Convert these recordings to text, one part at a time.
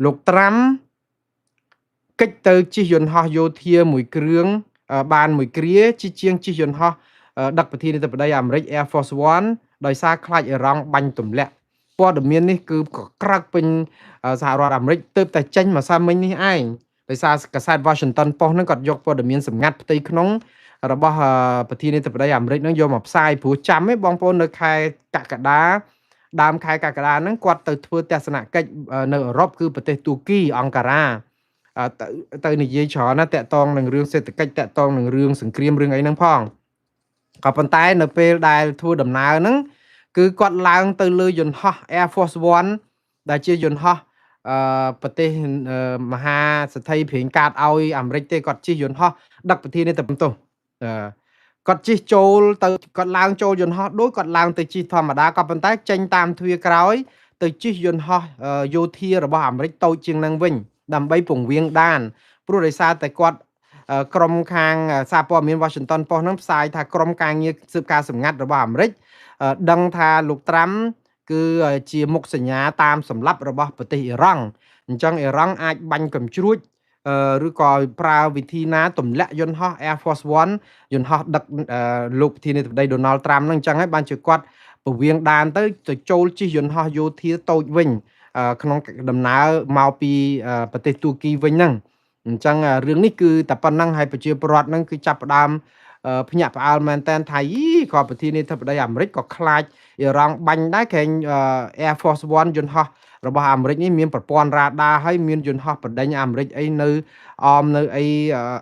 លោកត្រាំកិច្ចទៅជិះយន្តហោះយោធាមួយគ្រឿងបានមួយគ្រាជិះជាងជិះយន្តហោះដឹកប្រធានាធិបតីអាមេរិក Air Force One ដោយសារខ្លាចអ៊ីរ៉ង់បាញ់ទម្លាក់ព័ត៌មាននេះគឺក៏ក្រើកពេញសហរដ្ឋអាមេរិកទើបតែចេញមកសាមិញនេះឯងដោយសារកាសែត Washington Post ហ្នឹងគាត់យកព័ត៌មានសម្ងាត់ផ្ទៃក្នុងរបស់ប្រធានាធិបតីអាមេរិកហ្នឹងយកមកផ្សាយព្រោះចាំឯងបងប្អូននៅខែកក្កដាដើមខែកក្កដាហ្នឹងគាត់ទៅធ្វើទស្សនកិច្ចនៅអឺរ៉ុបគឺប្រទេសទួរគីអង្ការ៉ាទៅនិយាយច្រើនណាស់តាក់ទងនឹងរឿងសេដ្ឋកិច្ចតាក់ទងនឹងរឿងសង្គ្រាមរឿងអីហ្នឹងផងក៏ប៉ុន្តែនៅពេលដែលធ្វើដំណើរហ្នឹងគឺគាត់ឡើងទៅលើយន្តហោះ Air Force One ដែលជាយន្តហោះប្រទេសមហាសេដ្ឋីព្រៀងកាតឲ្យអាមេរិកទេគាត់ជិះយន្តហោះដឹកប្រធានាធិបតីគាត់ជិះចូលទៅគាត់ឡើងចូលយន្តហោះដូចគាត់ឡើងទៅជិះធម្មតាក៏ប៉ុន្តែចេញតាមទ្វារក្រោយទៅជិះយន្តហោះយោធារបស់អាមេរិកតូចជាងនឹងវិញដើម្បីពង្រៀងដានព្រោះដោយសារតែគាត់ក្រុមខាងសារព័ត៌មាន Washington Post ហ្នឹងផ្សាយថាក្រុមការងារស៊ើបការសម្ងាត់របស់អាមេរិកដឹងថាលោកត្រាំគឺជាមុខសញ្ញាតាមសម្លាប់របស់ប្រទេសអ៊ីរ៉ង់អញ្ចឹងអ៊ីរ៉ង់អាចបាញ់កំជ្រួចឬក៏ប្រើវិធីណាទម្លាក់យន្តហោះ Air Force One យន្តហោះដឹកលោកប្រធានាធិបតី Donald Trump ហ្នឹងអញ្ចឹងហើយបានជាគាត់ពង្រៀងដានទៅចូលជិះយន្តហោះយោធាតូចវិញក្នុងដំណើរមកពីប្រទេសទួរគីវិញហ្នឹងអញ្ចឹងរឿងនេះគឺតែប៉ុណ្្នឹងហើយប្រជាពលរដ្ឋហ្នឹងគឺចាប់ផ្ដើមភ្ញាក់ផ្អើលមែនតើថាក៏ប្រធានាធិបតីអាមេរិកក៏ខ្លាចអ៊ីរ៉ង់បាញ់ដែរក្រែង Air Force One យន្តហោះរបស់អាមេរិកនេះមានប្រព័ន្ធរ៉ាដាហើយមានយន្តហោះបដិញអាមេរិកអីនៅអមនៅអី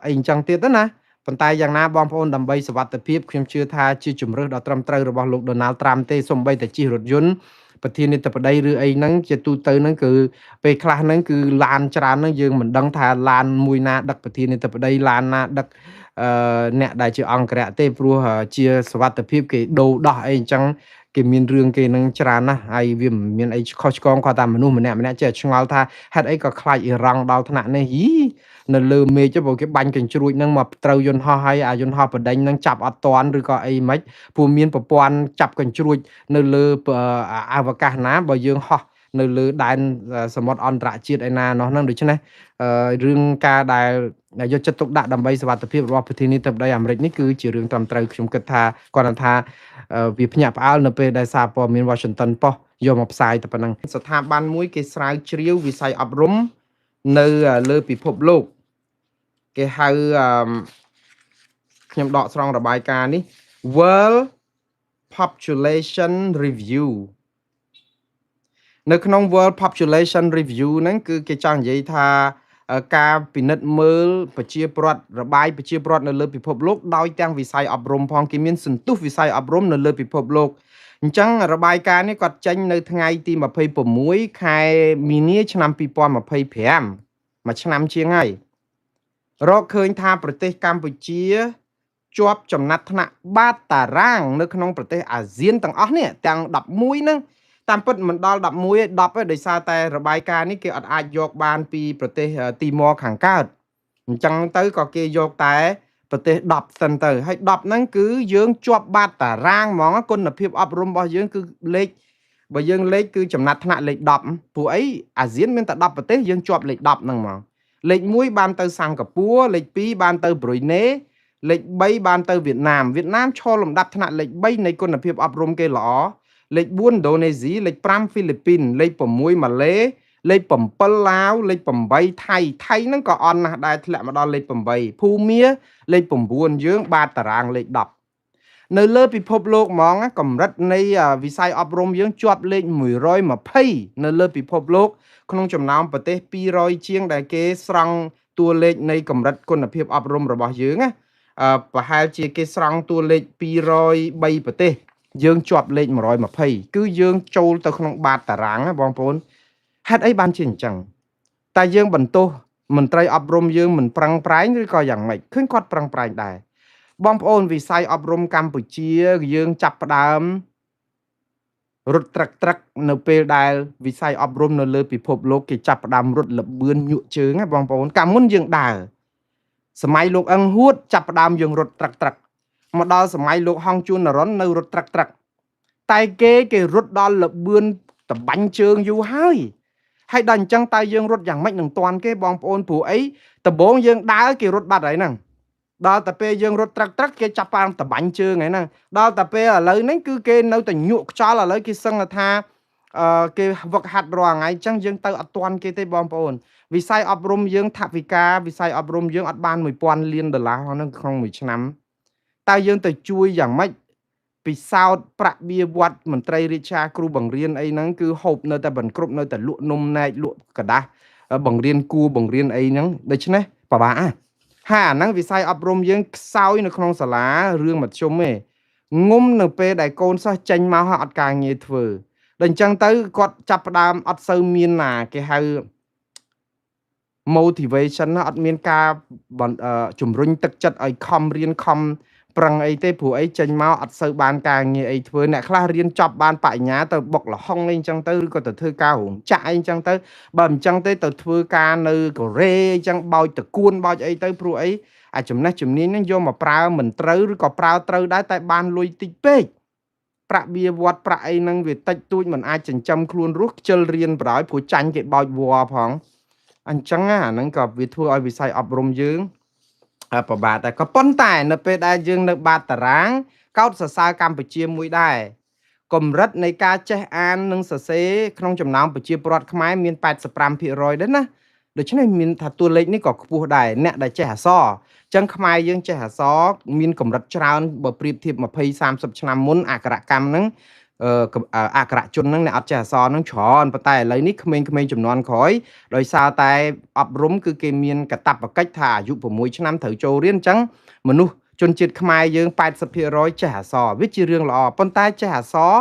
អញ្ចឹងទៀតណាប៉ុន្តែយ៉ាងណាបងប្អូនដើម្បីសុវត្ថិភាពខ្ញុំជឿថាជាជំរើសដ៏ត្រឹមត្រូវរបស់លោក Donald Trump ទេសូម្បីតែជិះរថយន្តប្រធានាធិបតីឬអីហ្នឹងជាទូទៅហ្នឹងគឺពេលខ្លះហ្នឹងគឺឡានច្រើនហ្នឹងយើងមិនដឹងថាឡានមួយណាដឹកប្រធានាធិបតីឡានណាដឹកអ្នកដែលជាអង្គរៈទេព្រោះជាសុវត្ថិភាពគេដូរដោះអីអញ្ចឹងគេមានរឿងគេនឹងច្រើនណាស់ហើយវាមិនមានអីខុសឆ្គងគាត់ថាមនុស្សម្នាក់ចេះឆ្ងល់ថាហេតុអីក៏ខ្លាចអ៊ីរ៉ង់ដល់ថ្នាក់នេះនៅលើមេឃទៅព្រោះគេបាញ់កញ្ជ្រួចហ្នឹងមកត្រូវយន្តហោះហើយអាយន្តហោះបដិញហ្នឹងចាប់អត់តាន់ឬក៏អីមិនព្រោះមានប្រព័ន្ធចាប់កញ្ជ្រួចនៅលើអវកាសណាបើយើងហោះនៅលើដែនសមុទ្រអន្តរជាតិឯណានោះហ្នឹងដូច្នេះរឿងការដែលយកចិត្តទុកដាក់ដើម្បីសុវត្ថិភាពរបស់ប្រធានាធិបតីអាមេរិកនេះគឺជារឿងត្រឹមត្រូវខ្ញុំគិតថាគាត់ថាវាភ្ញាក់ផ្អើលនៅពេលដែលសារព័ត៌មាន Washington Post យកមកផ្សាយតែប៉ុណ្ណឹងស្ថាប័នមួយគេស្រាវជ្រាវវិស័យអប់រំនៅលើពិភពលោកគេហៅខ្ញុំដកស្រង់របាយការណ៍នេះ World Population Review នៅក្នុង World Population Review ហ្នឹងគឺគេចង់និយាយថាការពិនិត្យមើលប្រជាពលរដ្ឋរបាយប្រជាពលរដ្ឋនៅលើពិភពលោកដោយទាំងវិស័យអប់រំផងគេមានសន្ទុះវិស័យអប់រំនៅលើពិភពលោកអញ្ចឹងរបាយការណ៍នេះគាត់ចេញនៅថ្ងៃទី26ខែមីនាឆ្នាំ2025មួយឆ្នាំជាងហើយរកឃើញថាប្រទេសកម្ពុជាជាប់ចំណាត់ថ្នាក់បាតតារាងនៅក្នុងប្រទេសអាស៊ានទាំងអស់នេះទាំង11ហ្នឹងតាមពិតមិនដល់11ទេ10ទេដោយសារតែរបាយការណ៍នេះគេអត់អាចយកបានពីប្រទេសទីម៉័រខាងកើតអញ្ចឹងទៅក៏គេយកតែប្រទេស10សិនទៅហើយ10ហ្នឹងគឺយើងជាប់បាតតារាងហ្មងគុណភាពអប់រំរបស់យើងគឺលេខបើយើងលេខគឺចំណាត់ថ្នាក់លេខ10ព្រោះអីអាស៊ានមានតែ10ប្រទេសយើងជាប់លេខ10ហ្នឹងហ្មងលេខ1បានទៅសិង្ហបុរីលេខ2បានទៅប្រ៊ុយណេលេខ3បានទៅវៀតណាមឈរលំដាប់ថ្នាក់លេខ3នៃគុណភាពអប់រំគេល្អលេខ4ឥណ្ឌូនេស៊ីលេខ5ហ្វីលីពីនលេខ6ម៉ាឡេលេខ7ឡាវលេខ8ថៃហ្នឹងក៏អន់ណាស់ដែរធ្លាក់មកដល់លេខ8ភូមាលេខ9យើងបាតតារាងលេខ10នៅលើពិភពលោកហ្មងកម្រិតនៃវិស័យអប់រំយើងជាប់លេខ120នៅលើពិភពលោកក្នុងចំណោមប្រទេស200ជាងដែលគេស្រង់តួលេខនៃកម្រិតគុណភាពអប់រំរបស់យើងណាប្រហែលជាគេស្រង់តួលេខ203ប្រទេសយើងជាប់លេខ120គឺយើងចូលទៅក្នុងបាតតារាងណាបងប្អូនហេតុអីបានជាអញ្ចឹងតែយើងបន្ទោសមន្ត្រីអប់រំយើងមិនប្រឹងប្រែងឬក៏យ៉ាងម៉េចឃើញគាត់ប្រឹងប្រែងដែរបងប្អូនវិស័យអប់រំកម្ពុជាយើងចាប់ផ្ដើមរត់ត្រឹកនៅពេលដែលវិស័យអប់រំនៅលើពិភពលោកគេចាប់ផ្ដើមរត់លបឿនញក់ជើងណាបងប្អូនកាលមុនយើងដើរសម័យលោកអឹងហួតចាប់ផ្ដើមយើងរត់ត្រឹកមកដល់សម័យលោកហងជួននរុននៅរត់ត្រឹកតែគេរត់ដល់លបឿនតបាញ់ជើងយូរហើយ ហើយដល់អញ្ចឹងតើយើងរត់យ៉ាងម៉េចនឹងតាន់គេបងប្អូនព្រោះអីដំបូងយើងដើរគេរត់បាត់ហើយហ្នឹងដល់តែពេលយើងរត់ត្រឹកគេចាប់បានតបាញ់ជើងហើយហ្នឹងដល់តែពេលឥឡូវហ្នឹងគឺគេនៅតែញក់ខ្យល់ឥឡូវគេសឹងថាគេវឹកហាត់រាល់ថ្ងៃអញ្ចឹងយើងទៅអត់តាន់គេទេបងប្អូនវិស័យអប់រំយើងថវិកាវិស័យអប់រំយើងអត់បាន$1000 លានហ្នឹងក្នុងមួយឆ្នាំតើយើងទៅជួយយ៉ាងម៉េចពិសោធន៍ប្រាក់បៀវត្សមន្ត្រីរាជការគ្រូបង្រៀនអីហ្នឹងគឺហូបនៅតែមិនគ្រប់នៅតែលក់នំណែកលក់กระดาษបង្រៀនគួរបង្រៀនអីហ្នឹងដូច្នេះពិបាកហើយអាហ្នឹងវិស័យអប់រំយើងខ្សោយនៅក្នុងសាលារឿងមធ្យមទេងុំនៅពេលដែលកូនសិស្សចេញមកហើយអត់ការងារធ្វើដល់អញ្ចឹងទៅគាត់ចាប់ផ្ដើមអត់សូវមានណាគេហៅ motivation អត់មានការជំរុញទឹកចិត្តឲ្យខំរៀនខំប្រឹងអីទេព្រោះអីចេញមកអត់សូវបានការងារអីធ្វើអ្នកខ្លះរៀនចប់បានបញ្ញាទៅបុកលហុងអីអញ្ចឹងទៅឬក៏ទៅធ្វើការរោងចក្រអីអញ្ចឹងទៅបើមិនអញ្ចឹងទេទៅធ្វើការនៅកូរ៉េអញ្ចឹងបោចតកួនបោចអីទៅព្រោះអីអាចចំណេះជំនាញហ្នឹងយកមកប្រើមិនត្រូវឬក៏ប្រើត្រូវដែរតែបានលុយតិចពេកប្រាក់បៀវត្សប្រាក់អីហ្នឹងវាតិចតួចមិនអាចចិញ្ចឹមខ្លួនរស់ខ្ជិលរៀនបណ្ដោយព្រោះចាញ់គេបោចវល់ផងអញ្ចឹងអាហ្នឹងក៏វាធ្វើឲ្យវិស័យអប់រំយើងប្របាទតែក៏ប៉ុន្តែនៅពេលដែលយើងនៅបាតតារាងកោតសរសើរកម្ពុជាមួយដែរកម្រិតនៃការចេះអាននិងសរសេរក្នុងចំណោមប្រជាពលរដ្ឋខ្មែរមាន85%ដែរណាដូច្នេះមានថាតួលេខនេះក៏ខ្ពស់ដែរអ្នកដែលចេះអក្សរអញ្ចឹងខ្មែរយើងចេះអក្សរមានកម្រិតច្រើនបើប្រៀបធៀប20-30ឆ្នាំមុនអក្សរកម្មហ្នឹងអក្សរជនហ្នឹងអ្នកអត់ចេះអក្សរហ្នឹងច្រើនប៉ុន្តែឥឡូវនេះក្មេងៗជំនាន់ក្រោយដោយសារតែអប់រំគឺគេមានកាតព្វកិច្ចថាអាយុ6ឆ្នាំត្រូវចូលរៀនអញ្ចឹងមនុស្សជនជាតិខ្មែរយើង80%ចេះអក្សរវាជារឿងល្អប៉ុន្តែចេះអក្សរ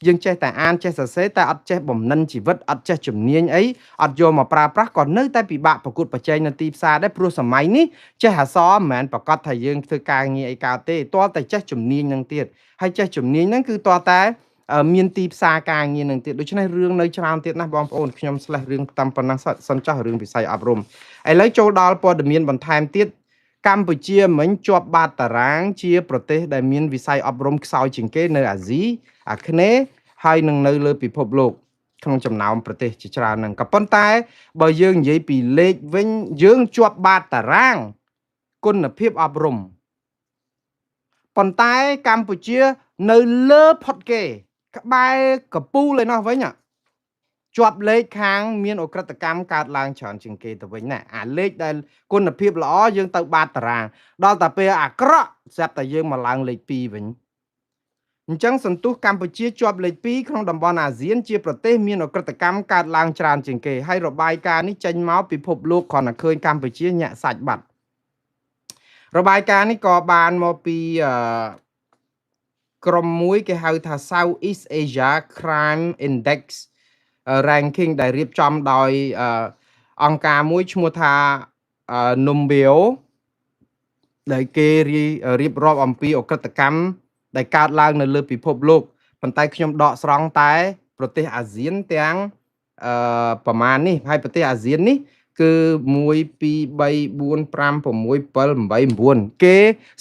យើងចេះតែអានចេះសរសេរតែអត់ចេះបំណិនជីវិតអត់ចេះជំនាញអីអត់យកមកប្រើប្រាស់ក៏នៅតែពិបាកប្រកួតប្រជែងនៅទីផ្សារដែរព្រោះសម័យនេះចេះអក្សរមិនមែនប្រកាសថាយើងធ្វើការងារអីកើតទេទាល់តែចេះជំនាញនឹងទៀតហើយចេះជំនាញហ្នឹងគឺទាល់តែមានទីផ្សារការងារនឹងទៀតដូច្នេះរឿងនៅច្រើនទៀតណាស់បងប្អូនខ្ញុំស្លេះរឿងតាមប៉ុណ្ណឹងសិនចោះរឿងវិស័យអប់រំឥឡូវចូលដល់ព័ត៌មានបន្ថែមទៀតកម្ពុជាមិញជាប់បាតតារាងជាប្រទេសដែលមានវិស័យអប់រំខ្សោយជាងគេនៅអាស៊ីអាគ្នេយ៍ហើយនឹងនៅលើពិភពលោកក្នុងចំណោមប្រទេសជាច្រើនហ្នឹងក៏ប៉ុន្តែបើយើងនិយាយពីលេខវិញយើងជាប់បាតតារាងគុណភាពអប់រំប៉ុន្តែកម្ពុជានៅលើផុតគេក្បែរកពូលឯណោះវិញជាប់លេខខាងមានអក្រិតកម្មកើតឡើងច្រើនជាងគេទៅវិញណាអាលេខដែលគុណភាពល្អយើងទៅបាតតារាងដល់តែពេលអាក្រក់ស្រាប់តែយើងមកឡើងលេខ2វិញអញ្ចឹងសន្ទុះកម្ពុជាជាប់លេខ2ក្នុងតំបន់អាស៊ានជាប្រទេសមានអក្រិតកម្មកើតឡើងច្រើនជាងគេហើយរបាយការណ៍នេះចេញមកពិភពលោកគ្រាន់តែឃើញកម្ពុជាញាក់សាច់បាត់របាយការណ៍នេះក៏បានមកពីក្រុមមួយគេហៅថា Southeast Asia Crime Index ranking ដែលរៀបចំដោយអង្គការមួយឈ្មោះថា Numbeo ដែលគេរៀបរាប់អំពីអក្រិតកម្មដែលកើតឡើងនៅលើពិភពលោកប៉ុន្តែខ្ញុំដកស្រង់តែប្រទេសអាស៊ានទាំងប្រមាណនេះហើយប្រទេសអាស៊ាននេះគឺ1 2 3 4 5 6 7 8 9គេ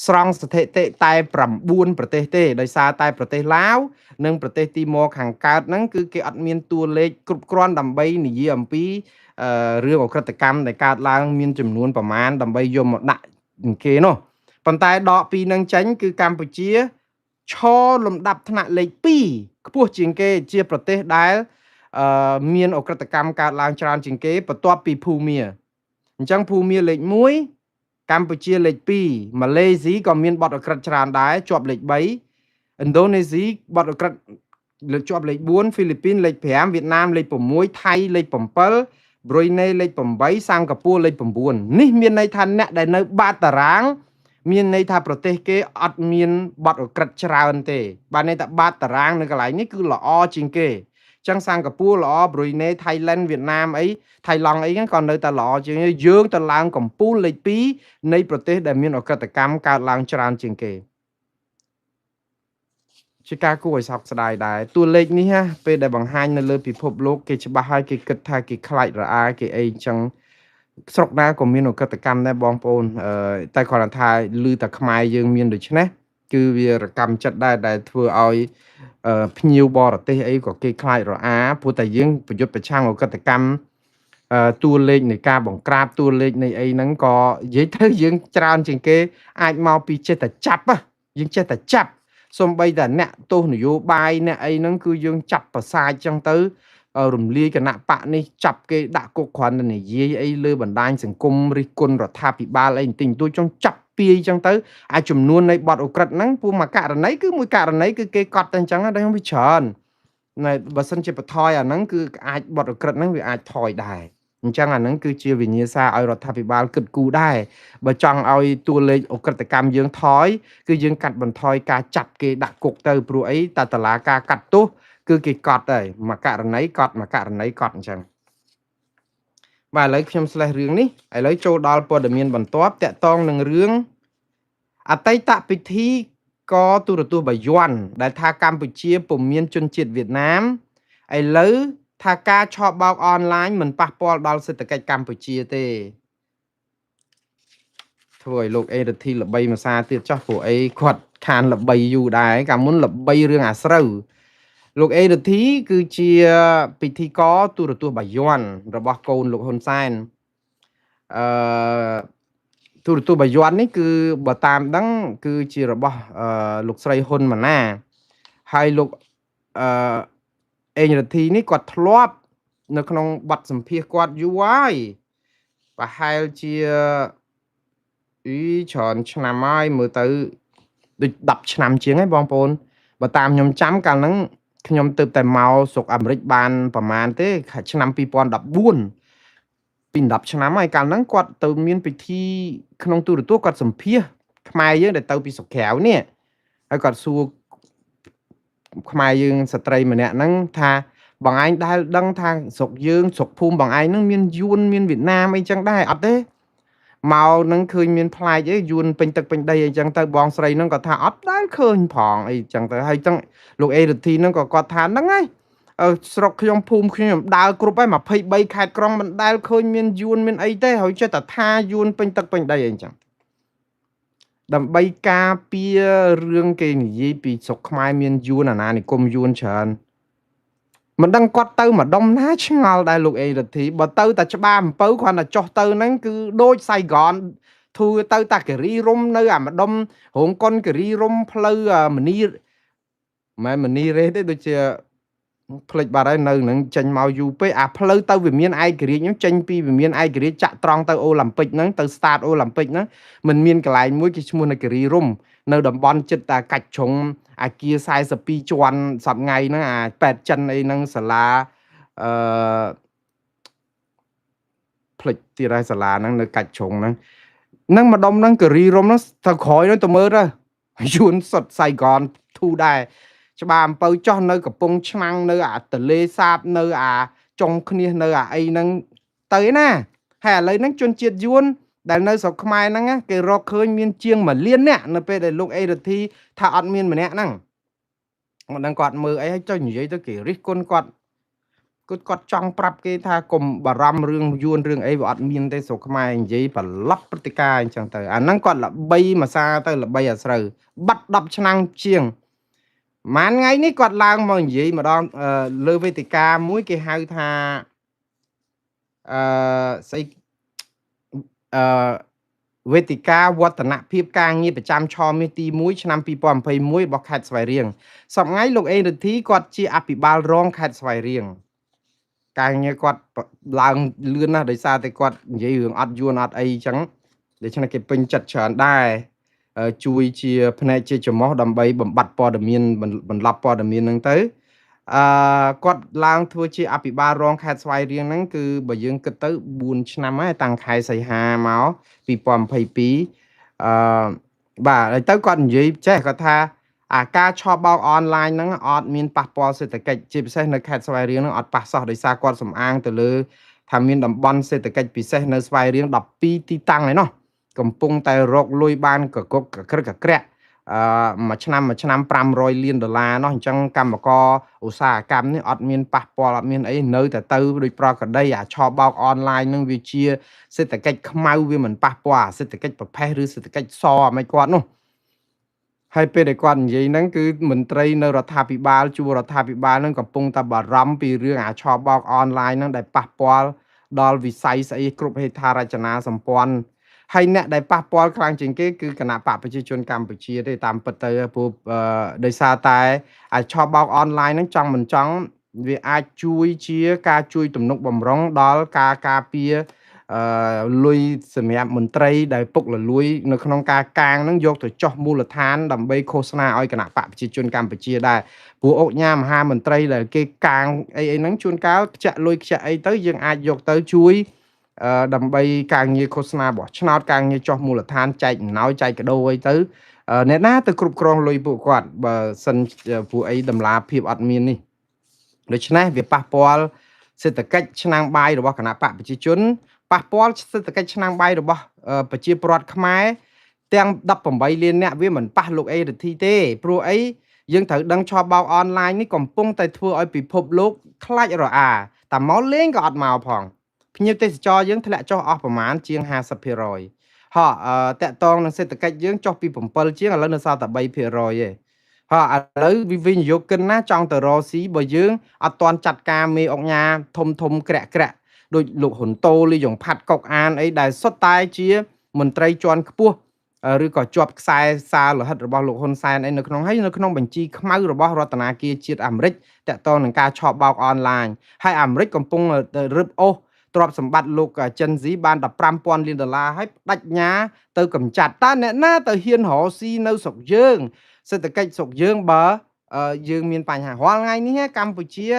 ស្រង់ស្ថិតិតែ9ប្រទេសទេដោយសារតែប្រទេសឡាវនិងប្រទេសទីម៉ូខាងកើតហ្នឹងគឺគេអត់មានតួលេខគ្រប់គ្រាន់ដើម្បីនិយាយអំពីរឿងអក្រិតកម្មដែលកើតឡើងមានចំនួនប្រមាណដើម្បីយកមកដាក់គេនោះប៉ុន្តែដកពីនឹងចេញគឺកម្ពុជាឈរលំដាប់ថ្នាក់លេខ2ខ្ពស់ជាងគេជាប្រទេសដែលមានអក្រិតកម្មកើតឡើងច្រើនជាងគេបន្ទាប់ពីភូមាអញ្ចឹងភូមាលេខ1កម្ពុជាលេខ2ម៉ាឡេស៊ីក៏មានបទអក្រិតច្រើនដែរជាប់លេខ3ឥណ្ឌូនេស៊ីបទអក្រិតជាប់លេខ4ហ្វីលីពីនលេខ5វៀតណាមលេខ6ថៃលេខ7ប្រ៊ុយណេលេខ8សិង្ហបុរីលេខ9នេះមានន័យថាអ្នកដែលនៅបាតតារាងមានន័យថាប្រទេសគេអត់មានបទអក្រិតច្រើនទេបាទន័យថាបាតតារាងនៅកន្លែងនេះគឺល្អជាងគេចឹងសិង្ហបុរីល្អប្រ៊ុយណេថៃឡែនវៀតណាមអីថៃឡង់អីហ្នឹងក៏នៅតែល្អជាងយើងទៅឡើងកំពូលលេខ2នៃប្រទេសដែលមានអក្រិតកម្មកើតឡើងច្រើនជាងគេជាការគួរឲ្យសោកស្ដាយដែរតួលេខនេះណាពេលដែលបង្ហាញនៅលើពិភពលោកគេច្បាស់ហើយគេគិតថាគេខ្លាចរអាគេអីចឹងស្រុកណាក៏មានអក្រិតកម្មដែរបងប្អូនតែគ្រាន់តែថាឮតែខ្មែរយើងមានដូច្នេះគឺវារកម្មចិត្តដែរដែលធ្វើឲ្យភ្ញៀវបរទេសអីក៏គេខ្លាចរអាព្រោះតែយើងប្រយុទ្ធប្រឆាំងអក្រិតកម្ម តួលេខនៃការបង្ក្រាបតួលេខនៃអីហ្នឹងក៏និយាយទៅយើងច្រើនជាងគេអាចមកពីចេះតែចាប់យើងចេះតែចាប់សូម្បីតែអ្នកទស្សនយោបាយអ្នកអីហ្នឹងគឺយើងចាប់ប្រសាចចឹងទៅរំលាយគណៈបកនេះចាប់គេដាក់គុកគ្រាន់តែនិយាយអីលើបណ្ដាញសង្គមរិះគន់រដ្ឋាភិបាលអីបន្តិចបន្តួចចង់ចាប់ពាយចឹងទៅអាចចំនួននៃបទអូក្រិតហ្នឹងពួកមួយករណីគឺមួយករណីគឺគេកត់តែអញ្ចឹងតែវាច្រើននៅបើសិនជាបន្ថយអាហ្នឹងគឺអាចបទអូក្រិតហ្នឹងវាអាចថយដែរអញ្ចឹងអាហ្នឹងគឺជាវិញ្ញាសាឲ្យរដ្ឋាភិបាលគិតគូរដែរបើចង់ឲ្យតួលេខអក្រិតកម្មយើងថយគឺយើងកាត់បន្ថយការចាប់គេដាក់គុកទៅព្រោះអីតតឡាការកាត់ទោសគឺគេកត់ហើយមួយករណីកត់មួយករណីកត់អញ្ចឹងបាទឥឡូវខ្ញុំស្លេះរឿងនេះឥឡូវចូលដល់ព័ត៌មានបន្ទាប់តាក់ទងនឹងរឿងអតីតពិធីកទូរទស្សន៍បាយ័នដែលថាកម្ពុជាពុំមានជនជាតិវៀតណាមឥឡូវថាការឆបោកអនឡាញមិនប៉ះពាល់ដល់សេដ្ឋកិច្ចកម្ពុជាទេធ្វើឲ្យលោកអេរធីល្បីមួយសារទៀតចោះព្រោះអីគាត់ខានល្បីយូរដែរកាលមុនល្បីរឿងអាស្រូវលោកអេរធីគឺជាពិធីករទូរទស្សន៍បាយ័នរបស់កូនលោកហ៊ុនសែនទូរទស្សន៍បាយ័ននេះគឺបើតាមដឹងគឺជារបស់លោកស្រីហ៊ុនម៉ាណាហើយលោកអេរធីនេះគាត់ធ្លាប់នៅក្នុងបទសម្ភាសគាត់យូរហើយប្រហែលជាច្រើនឆ្នាំហើយមើលទៅដូច10ឆ្នាំជាងហើយបងប្អូនបើតាមខ្ញុំចាំកាលហ្នឹងខ្ញុំទៅតែមកស្រុកអាមេរិកបានប្រហែលទេឆ្នាំ2014ពី10ឆ្នាំហើយកាលហ្នឹងគាត់ទៅមានពិធីក្នុងទូរទស្សន៍គាត់សម្ភាសខ្មែរយើងដែលទៅពីស្រុកក្រៅនេះហើយគាត់សួរខ្មែរយើងស្ត្រីម្នាក់ហ្នឹងថាបងឯងដែលដឹងថាស្រុកយើងស្រុកភូមិបងឯងហ្នឹងមានយួនមានវៀតណាមអីចឹងដែរអត់ទេមកនឹងឃើញមានផ្លែកអីយួនពេញទឹកពេញដីអីចឹងទៅបងស្រីហ្នឹងក៏ថាអត់ដែលឃើញផងអីចឹងទៅហើយចឹងលោកអេរធីហ្នឹងក៏គាត់ថាហ្នឹងហើយស្រុកខ្ញុំភូមិខ្ញុំដើរគ្រប់ហើយ23ខេត្តក្រុងមិនដែលឃើញមានយួនមានអីទេហើយចេះតែថាយួនពេញទឹកពេញដីអីចឹងដើម្បីការពាររឿងគេនិយាយពីស្រុកខ្មែរមានយួនអាណានិគមយួនច្រើនមិនដឹងគាត់ទៅម្ដុំណាឆ្ងល់ដែរលោកអេរធីបើទៅតែច្បារអំពៅគ្រាន់តែចុះទៅហ្នឹងគឺដូចសៃហ្គនធូរទៅតាការីរុំនៅអាម្ដុំរោងកុនការីរុំផ្លូវមនីមិនមនីរេទេដូចជាផ្លេចបាត់ហើយនៅនឹងចេញមកយូរពេកអាផ្លូវទៅវិមានឯករាជ្យហ្នឹងចេញពីវិមានឯករាជ្យចាក់ត្រង់ទៅអូឡ িম্প ិកហ្នឹងទៅ start អូឡ িম্প ិកហ្នឹងมันមានកន្លែងមួយគេឈ្មោះនៅការីរុំនៅតំបន់ចិត្តតាកាច់ជ្រុងអាគារ42ជាន់សប្ងៃហ្នឹងអា8ចិនអីហ្នឹងសាលាផ្លេចទៀតហើយសាលាហ្នឹងនៅកាច់ជ្រុងហ្នឹងម្ដុំហ្នឹងការីរុំហ្នឹងទៅក្រោយហ្នឹងទៅមើលទៅយួនសុតសៃហ្គនធូដែរច្បារអំពៅចោះនៅកំពង់ឆ្នាំងនៅអាទលេសាបនៅអាចុងគ្នានៅអាអីហ្នឹងទៅឯណាហើយឥឡូវហ្នឹងជនជាតិយួនដែលនៅស្រុកខ្មែរហ្នឹងគេរកឃើញមានជាង1លាននាក់នៅពេលដែលលោកអេរធីថាអត់មានម្នាក់ហ្នឹងមិនដឹងគាត់មើលអីហើយចុះនិយាយទៅគេរិះគន់គាត់ចង់ប្រាប់គេថាកុំបារម្ភរឿងយួនរឿងអីវាអត់មានទេស្រុកខ្មែរនិយាយប្រឡប់ព្រឹត្តិការណ៍អញ្ចឹងទៅអាហ្នឹងគាត់ល្បីមួយសារទៅល្បីអាស្រូវបាត់10ឆ្នាំជាងម៉ានថ្ងៃនេះគាត់ឡើងមកនិយាយម្ដងលើវេទិកាមួយគេហៅថាស្អីវេទិកាវឌ្ឍនភាពការងារប្រចាំឆមាសទី1ឆ្នាំ2021របស់ខេត្តស្វាយរៀងសប្តាហ៍លោកអេរធីគាត់ជាអភិបាលរងខេត្តស្វាយរៀងការងារគាត់ឡើងលឿនណាស់ដោយសារតែគាត់និយាយរឿងអត់យួនអត់អីអញ្ចឹងដូច្នេះគេពេញចិត្តច្រើនដែរជួយជាផ្នែកជាចំហដើម្បីបំបត្តិព័ត៌មានបន្លប់ព័ត៌មានហ្នឹងទៅគាត់ឡើងធ្វើជាអភិបាលរងខេត្តស្វាយរៀងហ្នឹងគឺបើយើងគិតទៅ4ឆ្នាំហើយតាំងខែសីហាមក2022បាទហើយទៅគាត់និយាយចេះគាត់ថាអាការឆបោកអនឡាញហ្នឹងអត់មានប៉ះពាល់សេដ្ឋកិច្ចជាពិសេសនៅខេត្តស្វាយរៀងហ្នឹងអត់ប៉ះសោះដោយសារគាត់សំអាងទៅលើថាមានតំបន់សេដ្ឋកិច្ចពិសេសនៅស្វាយរៀង12ទីតាំងឯណោះកំពុងតែរកលុយបានកកកក្រឹកក្រាក់មួយឆ្នាំ$500 លាននោះអញ្ចឹងកម្មករឧស្សាហកម្មនេះអត់មានប៉ះពាល់អត់មានអីនៅតែទៅដូចប្រក្រតីអាឆបោកអនឡាញនឹងវាជាសេដ្ឋកិច្ចខ្មៅវាមិនប៉ះពាល់សេដ្ឋកិច្ចប្រផេះឬសេដ្ឋកិច្ចសអមិនគាត់នោះហើយពេលដែលគាត់និយាយហ្នឹងគឺមន្ត្រីនៅរដ្ឋាភិបាលជួររដ្ឋាភិបាលហ្នឹងកំពុងតែបារម្ភពីរឿងអាឆបោកអនឡាញហ្នឹងដែលប៉ះពាល់ ដល់វិស័យស្អីគ្រប់ហេដ្ឋារចនាសម្ព័ន្ធហើយអ្នកដែលប៉ះពាល់ខ្លាំងជាងគេគឺគណៈបកប្រជាជនកម្ពុជាទេតាមពិតទៅព្រោះដោយសារតែអាចឆបោកអនឡាញហ្នឹងចង់មិនចង់វាអាចជួយជាការជួយទំនុកបំរុងដល់ការការពារលុយសម្រាប់មន្ត្រីដែលពុករលួយនៅក្នុងការកាងហ្នឹងយកទៅចោះមូលដ្ឋានដើម្បីឃោសនាឲ្យគណៈបកប្រជាជនកម្ពុជាដែរព្រោះអុកញ៉ាមហាមន្ត្រីដែលគេកាងអីហ្នឹងជួនកាលខ្ចាក់លុយខ្ចាក់អីទៅយើងអាចយកទៅជួយដើម្បីការងារឃោសនារបស់ឆ្នោតការងារចោះមូលដ្ឋានចែកអំណោយចែកកាដូអីទៅអ្នកណាទៅគ្រប់គ្រងលុយពួកគាត់បើសិនពួកអីតម្លាភាពអត់មាននេះដូច្នេះវាប៉ះពាល់សេដ្ឋកិច្ចឆ្នាំងបាយរបស់គណៈបកប្រជាជនប៉ះពាល់សេដ្ឋកិច្ចឆ្នាំងបាយរបស់ប្រជាពលរដ្ឋខ្មែរទាំង18លានអ្នកវាមិនប៉ះលោកអេរិទ្ធីទេព្រោះអីយើងត្រូវដឹងឆបោកអនឡាញនេះកំពុងតែធ្វើឲ្យពិភពលោកខ្លាចរអាតែមកលេងក៏អត់មកផងភ្ញៀវទេសចរយើងធ្លាក់ចុះអស់ប្រមាណជាង 50%ហ่าតកតងនឹងសេដ្ឋកិច្ចយើងចុះពី7ជាងឥឡូវនៅសល់តែ 3% ទេហ่าឥឡូវវិនិយោគិនណាចង់ទៅរកស៊ីបើយើងអត់ទាន់ចាត់ការមេអុកញ៉ាធំក្រាក់ដូចលោកហ៊ុនតូលីយ៉ុងផាត់កុកអានអីដែលសុទ្ធតែជាមន្ត្រីជាន់ខ្ពស់ឬក៏ជាប់ខ្សែសារលោហិតរបស់លោកហ៊ុនសែនអីនៅក្នុងបញ្ជីខ្មៅរបស់រដ្ឋាភិបាលជាតិអាមេរិកតកតងនឹងការឆបោកអនឡាញហើយអាមេរិកកំពុងរឹបអូសទ្រព្យសម្បត្តិលោកចិនស៊ីបាន$15,000 លានហើយផ្ដាច់ញ៉ាទៅកម្ចាត់តើអ្នកណាទៅហ៊ានរកស៊ីនៅស្រុកយើងសេដ្ឋកិច្ចស្រុកយើងបើយើងមានបញ្ហារាល់ថ្ងៃនេះកម្ពុជា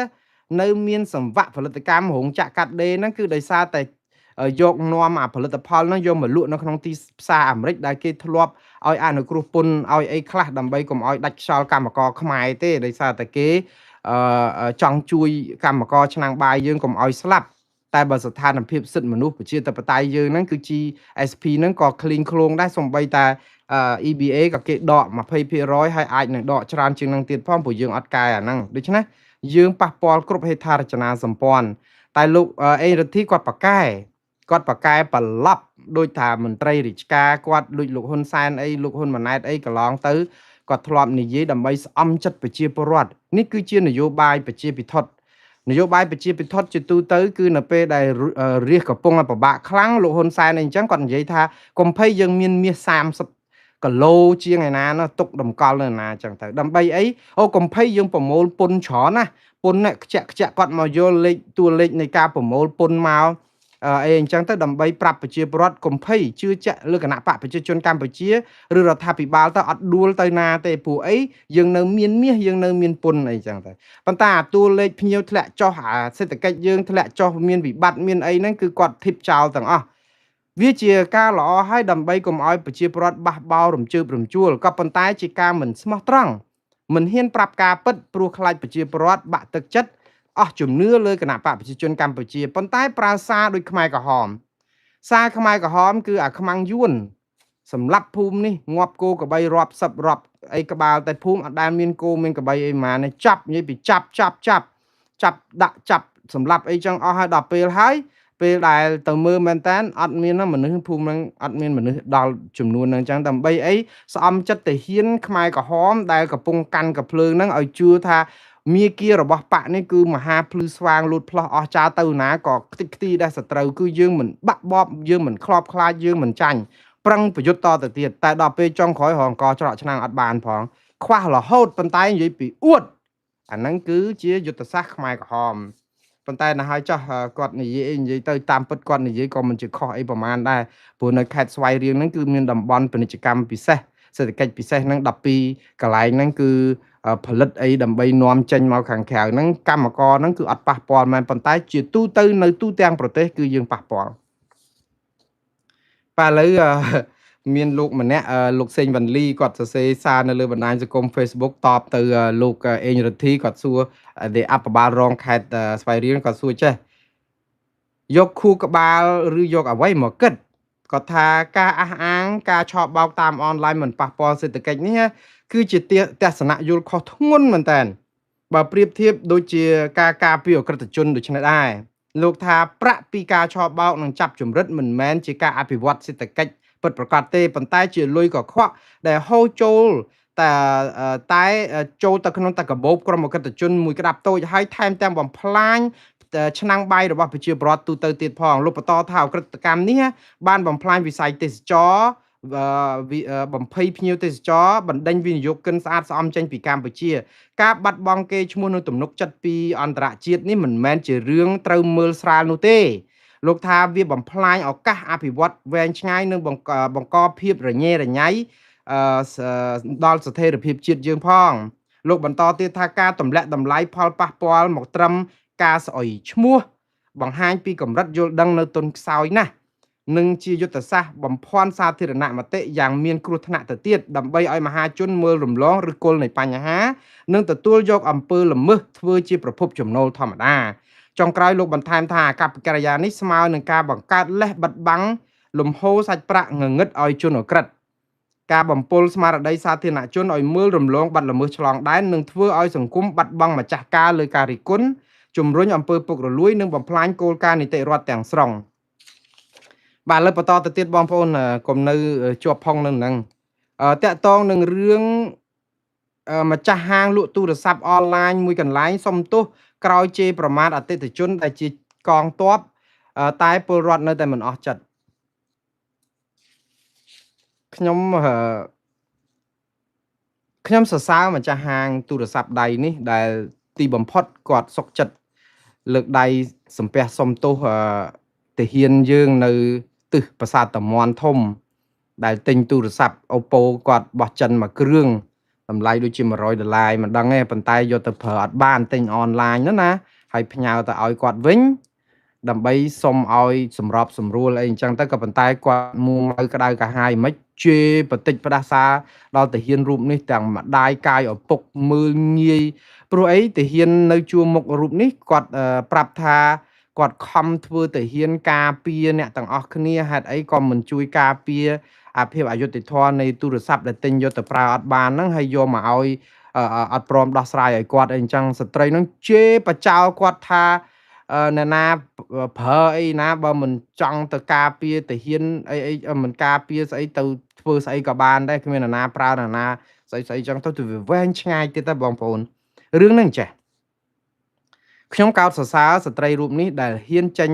នៅមានសង្វាក់ផលិតកម្មរោងចក្រកាត់ដេរហ្នឹងគឺដោយសារតែយកនាំអាផលិតផលហ្នឹងយកមកលក់នៅក្នុងទីផ្សារអាមេរិកដែលគេធ្លាប់ឲ្យអនុគ្រោះពន្ធឲ្យអីខ្លះដើម្បីកុំឲ្យដាច់ខ្យល់កម្មករខ្មែរទេដោយសារតែគេចង់ជួយកម្មករឆ្នាំងបាយយើងកុំឲ្យស្លាប់តែបើស្ថានភាពសិទ្ធិមនុស្សប្រជាធិបតេយ្យយើងហ្នឹងគឺ GSP ហ្នឹងក៏ឃ្លីងឃ្លោងដែរសូម្បីតែEBA ក៏គេដក 20% ហើយអាចនឹងដកច្រើនជាងនឹងទៀតផងព្រោះយើងអត់កែអាហ្នឹងដូច្នេះយើងប៉ះពាល់គ្រប់ហេដ្ឋារចនាសម្ព័ន្ធតែលោកអេរិទ្ធីគាត់ប្រកែប្រឡប់ដោយថាមន្ត្រីរាជការគាត់ដូចលោកហ៊ុនសែនអីលោកហ៊ុនម៉ាណែតអីកន្លងទៅគាត់ធ្លាប់និយាយដើម្បីស្អំចិត្តប្រជាពលរដ្ឋនេះគឺជានយោបាយប្រជាពិធនយោបាយប្រជាពិធជាទូទៅគឺនៅពេលដែលរាជកំពុងពិបាកខ្លាំងលោកហ៊ុនសែនអីអញ្ចឹងគាត់និយាយថាកុំភ័យយើងមានមាស30គីឡូជាងឯណាទុកតម្កល់នៅណាអញ្ចឹងទៅដើម្បីអីអូកុំភ័យយើងប្រមូលពុនច្រើនណាពុនខ្ជាក់គាត់មកយកតួលេខនៃការប្រមូលពុនមកអីអញ្ចឹងទៅដើម្បីប្រាប់ប្រជាពលរដ្ឋកុំភ័យជឿជាក់លើគណៈបកប្រជាជនកម្ពុជាឬរដ្ឋាភិបាលទៅអត់ដួលទៅណាទេព្រោះអីយើងនៅមានមាសយើងនៅមានពុនអីអញ្ចឹងទៅប៉ុន្តែអាតួលេខភ្ញៀវធ្លាក់ចុះអាសេដ្ឋកិច្ចយើងធ្លាក់ចុះមានវិបត្តិមានអីហ្នឹងគឺគាត់ធីបចោលទាំងអស់វាជាការល្អហើយដើម្បីកុំឲ្យប្រជាពលរដ្ឋបះបោរំជើបរំជួលក៏ប៉ុន្តែជាការមិនស្មោះត្រង់មិនហ៊ានប្រាប់ការពិតព្រោះខ្លាចប្រជាពលរដ្ឋបាក់ទឹកចិត្តអស់ជំនឿលើគណៈបកប្រជាជនកម្ពុជាប៉ុន្តែប្រើសារដូចខ្មែរក្រហមសារខ្មែរក្រហមគឺអាខ្មាំងយួនសម្រាប់ភូមិនេះងាប់គោក្របីរាប់សិបរាប់អីក្បាលតែភូមិអត់ដែលមានគោមានក្របីអីម៉ានចាប់និយាយពីចាប់ដាក់ចាប់សម្រាប់អីចឹងអស់ហើយដល់ពេលហើយពេលដែលទៅមើលមែនតើអត់មានមនុស្សភូមិហ្នឹងអត់មានមនុស្សដល់ចំនួនហ្នឹងចឹងដើម្បីអីស្អំចិត្តទៅហ៊ានខ្មែរក្រហមដែលកំពុងកាន់កភ្លើងហ្នឹងឲ្យជឿថាមាគ៌ារបស់បកនេះគឺមហាភ្លឺស្វាងលូតផ្លោះអស់ចាទៅណាក៏ខ្ទេចខ្ទីដែរសត្រូវគឺយើងមិនបាក់បបយើងមិនខ្លោបខ្លាចយើងមិនចាញ់ប្រឹងប្រយុទ្ធតទៅទៀតតែដល់ពេលចុងក្រោយរងកច្រកឆ្នាំងអត់បានផងខ្វះរហូតប៉ុន្តែនិយាយពីអួតអាហ្នឹងគឺជាយុទ្ធសាស្ត្រខ្មែរក្រហមប៉ុន្តែណាហើយចោះគាត់និយាយទៅតាមពិតគាត់និយាយក៏មិនជាខុសអីប្រហែលដែរព្រោះនៅខេត្តស្វាយរៀងហ្នឹងគឺមានតំបន់ពាណិជ្ជកម្មពិសេសសេដ្ឋកិច្ចពិសេសហ្នឹង12កន្លែងហ្នឹងគឺផលិតអីដើម្បីនាំចេញមកខាងក្រៅហ្នឹងកម្មករហ្នឹងគឺអត់ប៉ះពាល់មែនប៉ុន្តែជាទូទៅនៅទូទាំងប្រទេសគឺយើងប៉ះពាល់បាទឥឡូវមានលោកម្នាក់លោកសេងវ៉ាន់លីគាត់សរសេរសារនៅលើបណ្ដាញសង្គម Facebook តបទៅលោកអេងរិទ្ធីគាត់សួរដែលអភិបាលរងខេត្តស្វាយរៀងគាត់សួរចេះយកខួរក្បាលឬយកអ្វីមកគិតគាត់ថាការអះអាងការឆបោកតាមអនឡាញមិនប៉ះពាល់សេដ្ឋកិច្ចនេះគឺជាទស្សនៈយល់ខុសធ្ងន់មែនតើបើប្រៀបធៀបដូចជាការការពារអក្រិតជនដូច្នេះដែរលោកថាប្រាក់ពីការឆបោកនិងចាប់ជំរិតមិនមែនជាការអភិវឌ្ឍសេដ្ឋកិច្ចពិតប្រាកដទេប៉ុន្តែជាលុយកខ្វក់ដែលហូរចូលតែចូលទៅក្នុងតកបោបក្រុមអក្រិតជនមួយក្តាប់តូចហើយថែមទាំងបំផ្លាញ ឆ្នាំងបាយរបស់ប្រជាពលរដ្ឋទូទៅទៀតផងលោកបន្តថាអក្រិតកម្មនេះបានបំផ្លាញវិស័យទេសចរបំភ័យភ្ញៀវទេសចរបណ្ដេញវិនិយោគិនស្អាតស្អំចេញពីកម្ពុជាការបាត់បង់កេរ្តិ៍ឈ្មោះនៅទំនុកចិត្តពីអន្តរជាតិនេះមិនមែនជារឿងត្រូវមើលស្រាលនោះទេលោកថាវាបំផ្លាញឱកាសអភិវឌ្ឍវែងឆ្ងាយនិងបង្កភាពរញ៉េរញ៉ៃដល់ស្ថិរភាពជាតិយើងផងលោកបន្តទៀតថាការទម្លាក់តម្លៃផលប៉ះពាល់មកត្រឹមការស្អុយឈ្មោះបង្ហាញពីកម្រិតយល់ដឹងនៅទុនខ្សោយណាស់និងជាយុទ្ធសាស្ត្របំភាន់សាធារណមតិយ៉ាងមានគ្រោះថ្នាក់ទៅទៀតដើម្បីឲ្យមហាជនមើលរំលងឬគល់នៃបញ្ហានិងទទួលយកអំពើល្មើសធ្វើជាប្រភពចំណូលធម្មតាចុងក្រោយលោកបន្ថែមថាអាកប្បកិរិយានេះស្មើនឹងការបង្កើតលេសបិទបាំងលំហូរសាច់ប្រាក់ងងឹតឲ្យជនអក្រិតការបំពុលស្មារតីសាធារណជនឲ្យមើលរំលងបាត់ល្មើសឆ្លងដែននឹងធ្វើឲ្យសង្គមបាត់បង់ម្ចាស់ការលើការរិះគន់ជំរុញអំពើពុករលួយនិងបំផ្លាញគោលការណ៍នីតិរដ្ឋទាំងស្រុងបាទលើបន្តទៅទៀតបងប្អូនកុំនៅជាប់ផងនឹងហ្នឹងតកតងនឹងរឿងម្ចាស់ហាងលក់ទូរស័ព្ទអនឡាញមួយកន្លែងសុំទោសក្រោយជេរប្រមាថអតិថិជនដែលជាកងទ័ពតែពលរដ្ឋនៅតែមិនអស់ចិត្តខ្ញុំសរសើរម្ចាស់ហាងទូរស័ព្ទដៃនេះដែលទីបំផុតគាត់សុខចិត្តលើកដៃសំពះសុំទោសទាហានយើងនៅទិសប្រាសាទតាមាន់ធំដែលទិញទូរស័ព្ទ Oppo គាត់បោះចិនមួយគ្រឿងតម្លៃដូចជា$100មិនដឹងទេប៉ុន្តែយកទៅប្រើអត់បានទិញអនឡាញនោះណាហើយផ្ញើទៅឲ្យគាត់វិញដើម្បីសុំឲ្យសម្របសម្រួលអីអញ្ចឹងទៅក៏ប៉ុន្តែគាត់មួម៉ៅក្តៅកាហាយមិនជេរបតិចផ្ដាសាដល់ទាហានរូបនេះទាំងម្ដាយកាយឪពុកមើលងាយព្រោះអីទាហាននៅជួរមុខរូបនេះគាត់ប្រាប់ថាគាត់ខំធ្វើទាហានការពារអ្នកទាំងអស់គ្នាហេតុអីក៏មិនជួយការពារអាភាពអយុត្តិធម៌នៃទូរស័ព្ទដែលទិញយកទៅប្រើអត់បានហ្នឹងហើយយកមកឲ្យអត់ព្រមដោះស្រាយឲ្យគាត់អីអញ្ចឹងស្ត្រីហ្នឹងជេរបចោលគាត់ថាអ្នកណាប្រើអីណាបើមិនចង់ទៅការពារទាហានអីមិនការពារស្អីទៅធ្វើស្អីក៏បានដែរគ្មានអ្នកណាប្រើអ្នកណាស្អីអញ្ចឹងទៅវាវែងឆ្ងាយទៀតតែបងប្អូនរឿងហ្នឹងចេះខ្ញុំកោតសរសើរស្ត្រីរូបនេះដែលហ៊ានចេញ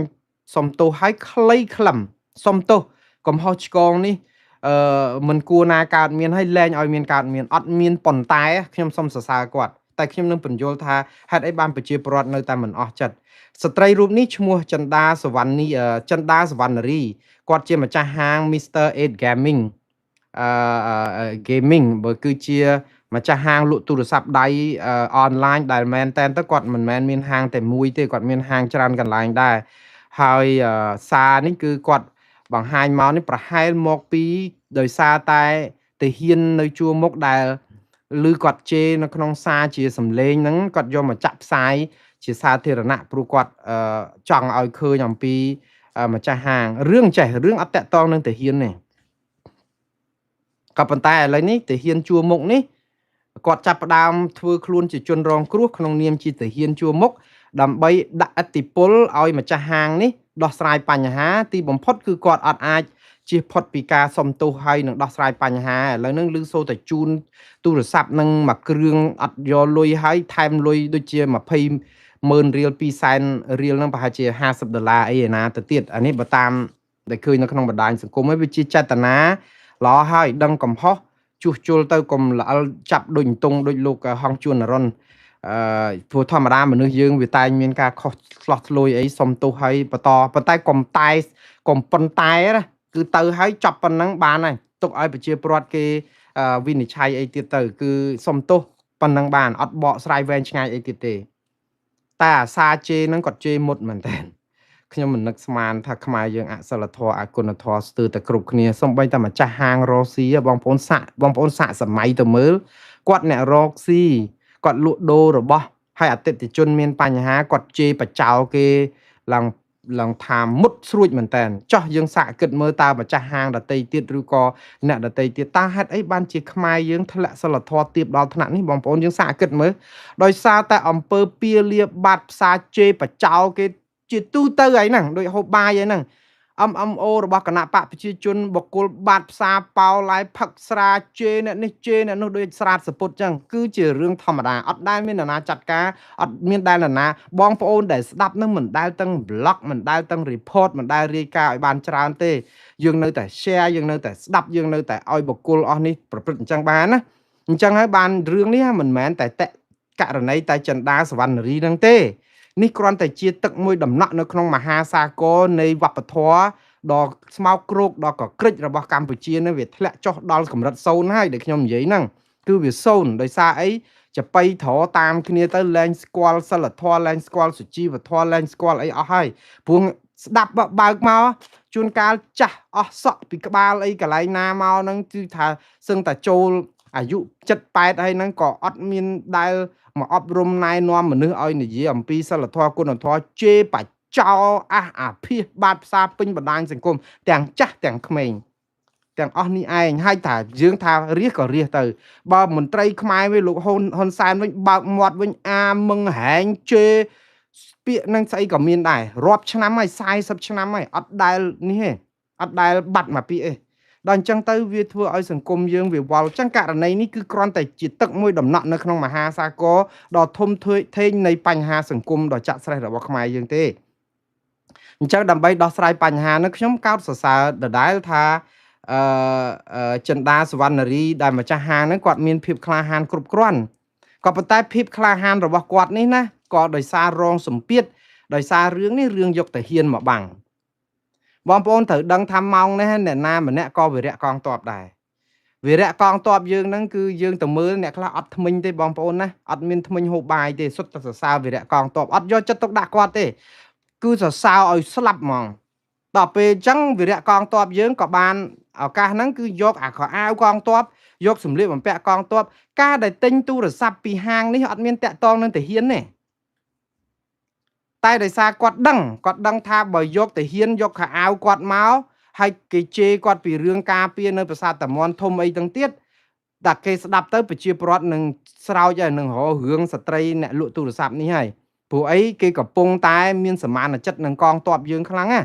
សុំទោសឲ្យខ្លីខ្លឹមសុំទោសកំហុសឆ្គងនេះមិនគួរណាកើតមានឲ្យលែងឲ្យមានកើតមានអត់មានប៉ុន្តែខ្ញុំសូមសរសើរគាត់តែខ្ញុំនឹងបញ្យល់ថាហេតុអីបានប្រជាពលរដ្ឋនៅតែមិនអស់ចិត្តស្ត្រីរូបនេះឈ្មោះចិន្តាសវណ្ណីគាត់ជាម្ចាស់ហាង Mr. 8 Gaming Gaming បើគឺជាម្ចាស់ហាងលក់ទូរស័ព្ទដៃអនឡាញដែលមែនតែនទៅគាត់មិនមែនមានហាងតែមួយទេគាត់មានហាងច្រើនកន្លែងដែរហើយសារនេះគឺគាត់បង្ហាញមកនេះប្រហែលមកពីដោយសារតែទាហាននៅជួរមុខដែលឬគាត់ជេរនៅក្នុងសារជាសំឡេងហ្នឹងគាត់យកមកចាក់ផ្សាយជាសាធារណៈព្រោះគាត់ចង់ឲ្យឃើញអំពីម្ចាស់ហាងរឿងអត់តាក់ទងនឹងទាហានទេក៏ប៉ុន្តែឥឡូវនេះទាហានជួរមុខនេះគាត់ចាប់ផ្ដើមធ្វើខ្លួនជាជនរងគ្រោះក្នុងនាមជាទាហានជួរមុខដើម្បីដាក់ឥទ្ធិពលឲ្យម្ចាស់ហាងនេះដោះស្រាយបញ្ហាទីបំផុតគឺគាត់អត់អាចជៀសផុតពីការសុំទោសហើយនឹងដោះស្រាយបញ្ហាឥឡូវហ្នឹងឮសូរតែជូនទូរស័ព្ទនឹងមួយគ្រឿងអត់យកលុយហើយថែមលុយដូចជា20,000រៀល200,000រៀលហ្នឹងប្រហែលជា$50អីឯណាទៅទៀតអានេះបើតាមដែលឃើញនៅក្នុងបណ្ដាញសង្គមហ្នឹងវាជាចេតនាល្អហើយដឹងកំហុសជួសជុលទៅកុំល្អិលចាប់ដូចតុងដូចលោកហងជួននរុនព្រោះធម្មតាមនុស្សយើងវាតែងមានការខុសឆ្លោះឆ្លួយអីសុំទោសហើយបន្តប៉ុន្តែកុំប៉ុន្តែណាគឺទៅហើយចប់ប៉ុណ្ណឹងបានហើយទុកឲ្យប្រជាពលរដ្ឋគេវិនិច្ឆ័យអីទៀតទៅគឺសុំទោសប៉ុណ្ណឹងបានអត់បកស្រាយវែងឆ្ងាយអីទៀតទេតែអាសាជេហ្នឹងគាត់ជេរមុតមែនតើខ្ញុំមិននឹកស្មានថាខ្មែរយើងអសិលធម៌អគុណធម៌ស្ទើរតែគ្រប់គ្នាសូម្បីតែម្ចាស់ហាងរកស៊ីបងប្អូនសាក់សម័យទៅមើលគាត់អ្នករកស៊ីគាត់លក់ដូររបស់ហើយអតិថិជនមានបញ្ហាគាត់ជេរបចោគេឡើងថាមុតស្រួចមែនតើចោះយើងសាកគិតមើលតើម្ចាស់ហាងដតីទៀតឬក៏អ្នកដតីទៀតតើហេតុអីបានជាខ្មែរយើងធ្លាក់សិលធម៌ទាបដល់ថ្នាក់នេះបងប្អូនយើងសាកគិតមើលដោយសារតែអំពើពាលាបាត់ផ្សារជេរបចោគេជាទូទៅហើយហ្នឹងដូចហូបបាយហើយហ្នឹង MMO របស់គណៈបកប្រជាជនបកគលបាតផ្សារប៉ោឡាយផឹកស្រាជេរអ្នកនេះជេរអ្នកនោះដូចស្រាតសពុតចឹងគឺជារឿងធម្មតាអត់ដែលមាននរណាចាត់ការអត់មានដែលនរណាបងប្អូនដែលស្ដាប់នឹងមិនដែលទាំង blog មិនដែលទាំង report មិនដែលរាយការណ៍ឲ្យបានច្រើនទេយើងនៅតែ share យើងនៅតែស្ដាប់យើងនៅតែឲ្យបកគលអស់នេះប្រព្រឹត្តអញ្ចឹងបានណាអញ្ចឹងហើយបានរឿងនេះមិនមែនតែករណីតែចិន្តាសវណ្ណរីនឹងទេនេះគ្រាន់តែជាទឹកមួយដំណក់នៅក្នុងមហាសាគរនៃវប្បធម៌ដ៏ស្មោកគ្រោកដ៏កក្រិចរបស់កម្ពុជានឹងវាធ្លាក់ចុះដល់កម្រិត0ហើយដែលខ្ញុំនិយាយហ្នឹងគឺវា0ដោយសារអីចបៃត្រតាមគ្នាទៅលែងស្គាល់សិលធម៌លែងស្គាល់សុជីវធម៌លែងស្គាល់អីអស់ហើយព្រោះស្ដាប់បើកមកជួនកាលចាស់អស់សក់ពីក្បាលអីកន្លែងណាមកហ្នឹងគឺថាសឹងតែចូលអាយុ78ហើយហ្នឹងក៏អត់មានដែលមកអប់រំណែនាំមនុស្សឲ្យនិយាយអំពីសិលធម៌គុណធម៌ជេរបច្ចោអះអាភិសបាតផ្សារពេញបណ្ដាញសង្គមទាំងចាស់ទាំងក្មេងទាំងអស់នេះឯងហើយថាយើងថារះក៏រះទៅបើមន្ត្រីខ្មែរវិញលោកហ៊ុនសែនវិញបើកមាត់វិញអាមឹងហែងជេរពាក្យនឹងស្អីក៏មានដែររាប់ឆ្នាំហើយ40ឆ្នាំហើយអត់ដែលនេះទេអត់ដែលបាត់មកពាក្យទេដល់អញ្ចឹងទៅវាធ្វើឲ្យសង្គមយើងវាវល់អញ្ចឹងករណីនេះគឺគ្រាន់តែជាទឹកមួយដំណក់នៅក្នុងមហាសាគរដ៏ធំធេងនៃបញ្ហាសង្គមដ៏ចាក់ស្រេះរបស់ខ្មែរយើងទេអញ្ចឹងដើម្បីដោះស្រាយបញ្ហានេះខ្ញុំកោតសរសើរដដែលថាចិន្តាសវណ្ណរីដែលម្ចាស់ហាងហ្នឹងគាត់មានភាពក្លាហានគ្រប់គ្រាន់ក៏ប៉ុន្តែភាពក្លាហានរបស់គាត់នេះណាក៏ដោយសាររងសម្ពាធដោយសាររឿងនេះរឿងយកទៅហ៊ានមកបាំងបងប្អូនត្រូវដឹងថាម៉ោងនេះអ្នកណាម្នាក់ក៏វិរៈកងទ័ពដែរវិរៈកងទ័ពយើងហ្នឹងគឺយើងទៅមើលអ្នកខ្លះអត់ថ្មិញទេបងប្អូនណាអត់មានថ្មិញហូបបាយទេសុទ្ធតែសរសើរវិរៈកងទ័ពអត់យកចិត្តទុកដាក់គាត់ទេគឺសរសើរឲ្យស្លាប់ហ្មងដល់ពេលអញ្ចឹងវិរៈកងទ័ពយើងក៏បានឱកាសហ្នឹងគឺយកអាខោអាវកងទ័ពយកសម្លៀកបំពាក់កងទ័ពការដែលទិញទូរស័ព្ទពីហាងនេះអត់មានតាក់ទងនឹងទាហានទេតែដោយសារគាត់ដឹងថាបើយកទាហានយកខោអាវគាត់មកហើយគេជេរគាត់ពីរឿងការពារនៅប្រាសាទតាមាន់ធំអីទាំងទៀតតែគេស្ដាប់ទៅប្រជាពលរដ្ឋនឹងស្រោចហើយនឹងរករឿងស្ត្រីអ្នកលក់ទូរស័ព្ទនេះហើយព្រោះអីគេកំពុងតែមានសមានចិត្តនឹងកងទ័ពយើងខ្លាំងណា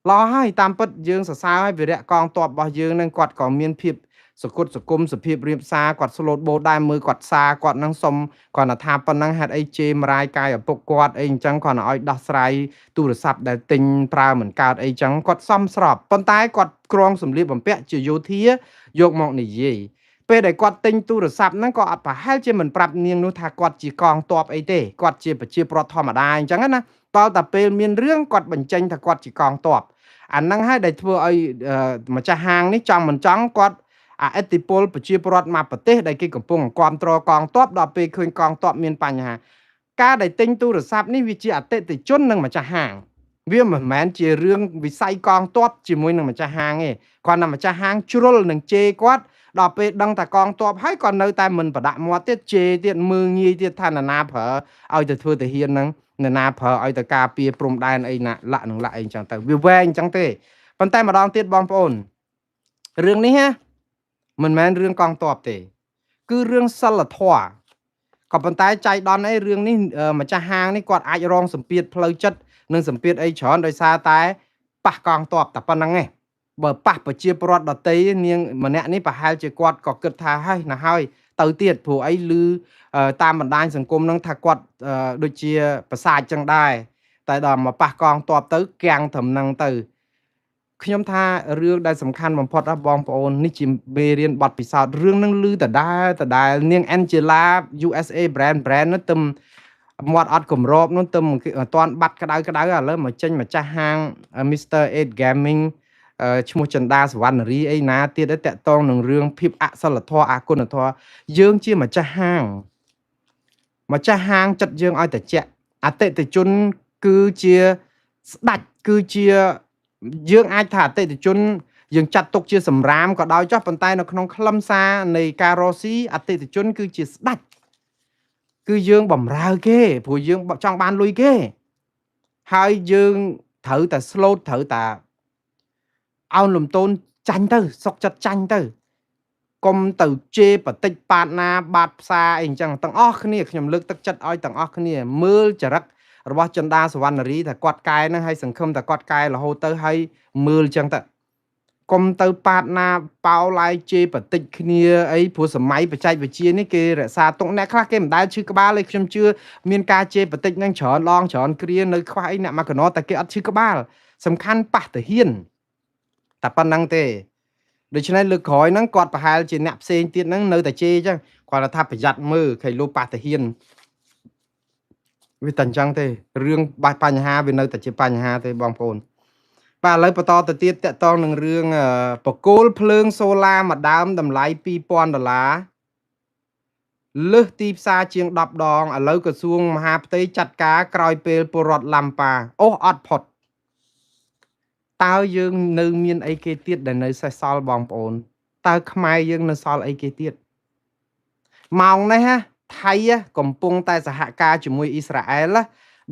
ឡោះហើយតាមពិតយើងសរសើរឲ្យវីរៈកងទ័ពរបស់យើងនឹងគាត់ក៏មានភាពសគុតសគុំសភាពរៀបសារគាត់ស្លូតបូតដែរមើលគាត់សារគាត់នឹងសុំគាត់ថាប៉ុណ្ណឹងហេតុអីជេរមរាយកាយឪពុកគាត់អីអញ្ចឹងគាត់ឲ្យដោះស្រាយទូរស័ព្ទដែលទិញប្រើមិនកើតអីចឹងគាត់សមស្របប៉ុន្តែគាត់ក្រងសម្លៀកបំពាក់ជាយោធាយកមកនិយាយពេលដែលគាត់ទិញទូរស័ព្ទហ្នឹងក៏អត់ប្រហែលជាមិនប្រាប់នាងនោះថាគាត់ជាកងទ័ពអីទេគាត់ជាប្រជាពលរដ្ឋធម្មតាអញ្ចឹងណាដល់តែពេលមានរឿងគាត់បញ្ចេញថាគាត់ជាកងទ័ពអាហ្នឹងហើយដែលធ្វើឲ្យម្ចាស់ហាងនេះចង់មិនចង់គាត់អធិពលប្រជាពលរដ្ឋមកប្រទេសដែលគេកំពុងគ្រប់គ្រងកងទ័ពដល់ពេលឃើញកងទ័ពមានបញ្ហាការដែលទិញទូរស័ព្ទនេះវាជាអតិថិជននឹងម្ចាស់ហាងវាមិនមែនជារឿងវិស័យកងទ័ពជាមួយនឹងម្ចាស់ហាងទេគាត់ថាម្ចាស់ហាងជ្រុលនឹងជេរគាត់ដល់ពេលដឹងថាកងទ័ពហើយក៏នៅតែមិនប្រដាក់មាត់ទៀតជេរទៀតមើងងាយទៀតថាណាប្រើឲ្យទៅធ្វើទាហានហ្នឹងណាប្រើឲ្យទៅការពារព្រំដែនអីណាលាក់នឹងលាក់អីចឹងទៅវាវែងចឹងទេប៉ុន្តែម្ដងទៀតបងប្អូនរឿងនេះណាមិនមែនរឿងកងទ័ពទេគឺរឿងសិលធម៌ក៏ប៉ុន្តែចៃដន្យអីរឿងនេះម្ចាស់ហាងនេះគាត់អាចរងសម្ពាធផ្លូវចិត្តនិងសម្ពាធអីច្រើនដោយសារតែប៉ះកងទ័ពតែប៉ុណ្្នឹងឯងបើប៉ះប្រជាពលរដ្ឋដតីនាងម្នាក់នេះប្រហែលជាគាត់ក៏គិតថាហើយណាហើយទៅទៀតព្រោះអីឮតាមបណ្ដាញសង្គមហ្នឹងថាគាត់ដូចជាប្រសាទចឹងដែរតែដល់មកប៉ះកងទ័ពទៅគាំងត្រឹមហ្នឹងទៅខ្ញុំថារឿងដែលសំខាន់បំផុតរបស់បងប្អូននេះជាមេរៀនបទពិសោធន៍រឿងហ្នឹងឮដដែលនាង Angela USA brand នោះទឹមមាត់អត់គម្របនោះទឹមអត់ទាន់បាត់ក្តៅឥឡូវមកចេញម្ចាស់ហាង Mr. 8 Gaming ឈ្មោះចិន្តាសវណ្ណរីអីណាទៀតទៅតាក់ទងនឹងរឿងភាពអសិលធម៌អគុណធម៌យើងជាម្ចាស់ហាងចិត្តយើងឲ្យត្រជាក់អតិថិជនគឺជាស្ដាច់គឺជាយើងអាចថាអតិថិជនយើងចាត់ទុកជាសម្រាមក៏ដោយចុះប៉ុន្តែនៅក្នុងខ្លឹមសារនៃការរកស៊ីអតិថិជនគឺជាស្ដាច់គឺយើងបំរើគេព្រោះយើងចង់បានលុយគេហើយយើងត្រូវតែស្លូតត្រូវតែអោនលំទោនចាញ់ទៅសុកចិត្តចាញ់ទៅកុំទៅជេរបតិចប៉ាតណាបាតផ្សារអីអញ្ចឹងទាំងអស់គ្នាខ្ញុំលើកទឹកចិត្តឲ្យទាំងអស់គ្នាមើលចរិត របស់ចិន្តាសវណ្ណរីថាគាត់កែហ្នឹងហើយសង្ឃឹមថាគាត់កែរហូតទៅហើយមើលចឹងទៅកុំទៅប៉ាតណាប៉ោឡាយជេរបតិចគ្នាអីព្រោះសម័យបច្ចេកវិទ្យានេះគេរក្សាទុកអ្នកខ្លះគេមិនដែលឈឺក្បាលទេខ្ញុំជឿមានការជេរបតិចហ្នឹងច្រើនឡងច្រើនគ្រានៅខ្វះអីអ្នកមកកណោតែគេអត់ឈឺក្បាលសំខាន់ប៉ះតាហ៊ានតែប៉ុណ្្នឹងទេដូច្នេះលើកក្រោយហ្នឹងគាត់ប្រហែលជាអ្នកផ្សេងទៀតហ្នឹងនៅតែជេរអញ្ចឹងគាត់ថាប្រយ័ត្នមើលខៃលោប៉ះតាហ៊ានវាតែអញ្ចឹងទេរឿងបាច់បញ្ហាវានៅតែជាបញ្ហាទេបងប្អូនបាទឥឡូវបន្តទៅទៀតតកតងនឹងរឿងបកគោលភ្លើងសូឡាមួយដើមតម្លៃ$2000លើសទីផ្សារជាង10ដងឥឡូវក្រសួងមហាផ្ទៃចាត់ការក្រោយពេលពលរដ្ឋឡាំប៉ាអូអត់ផុតតើយើងនៅមានអីគេទៀតដែលនៅសេសសល់បងប្អូនតើខ្មែរយើងនៅសល់អីគេទៀតម៉ោងនេះថៃកំពុងតែសហការជាមួយអ៊ីស្រាអែល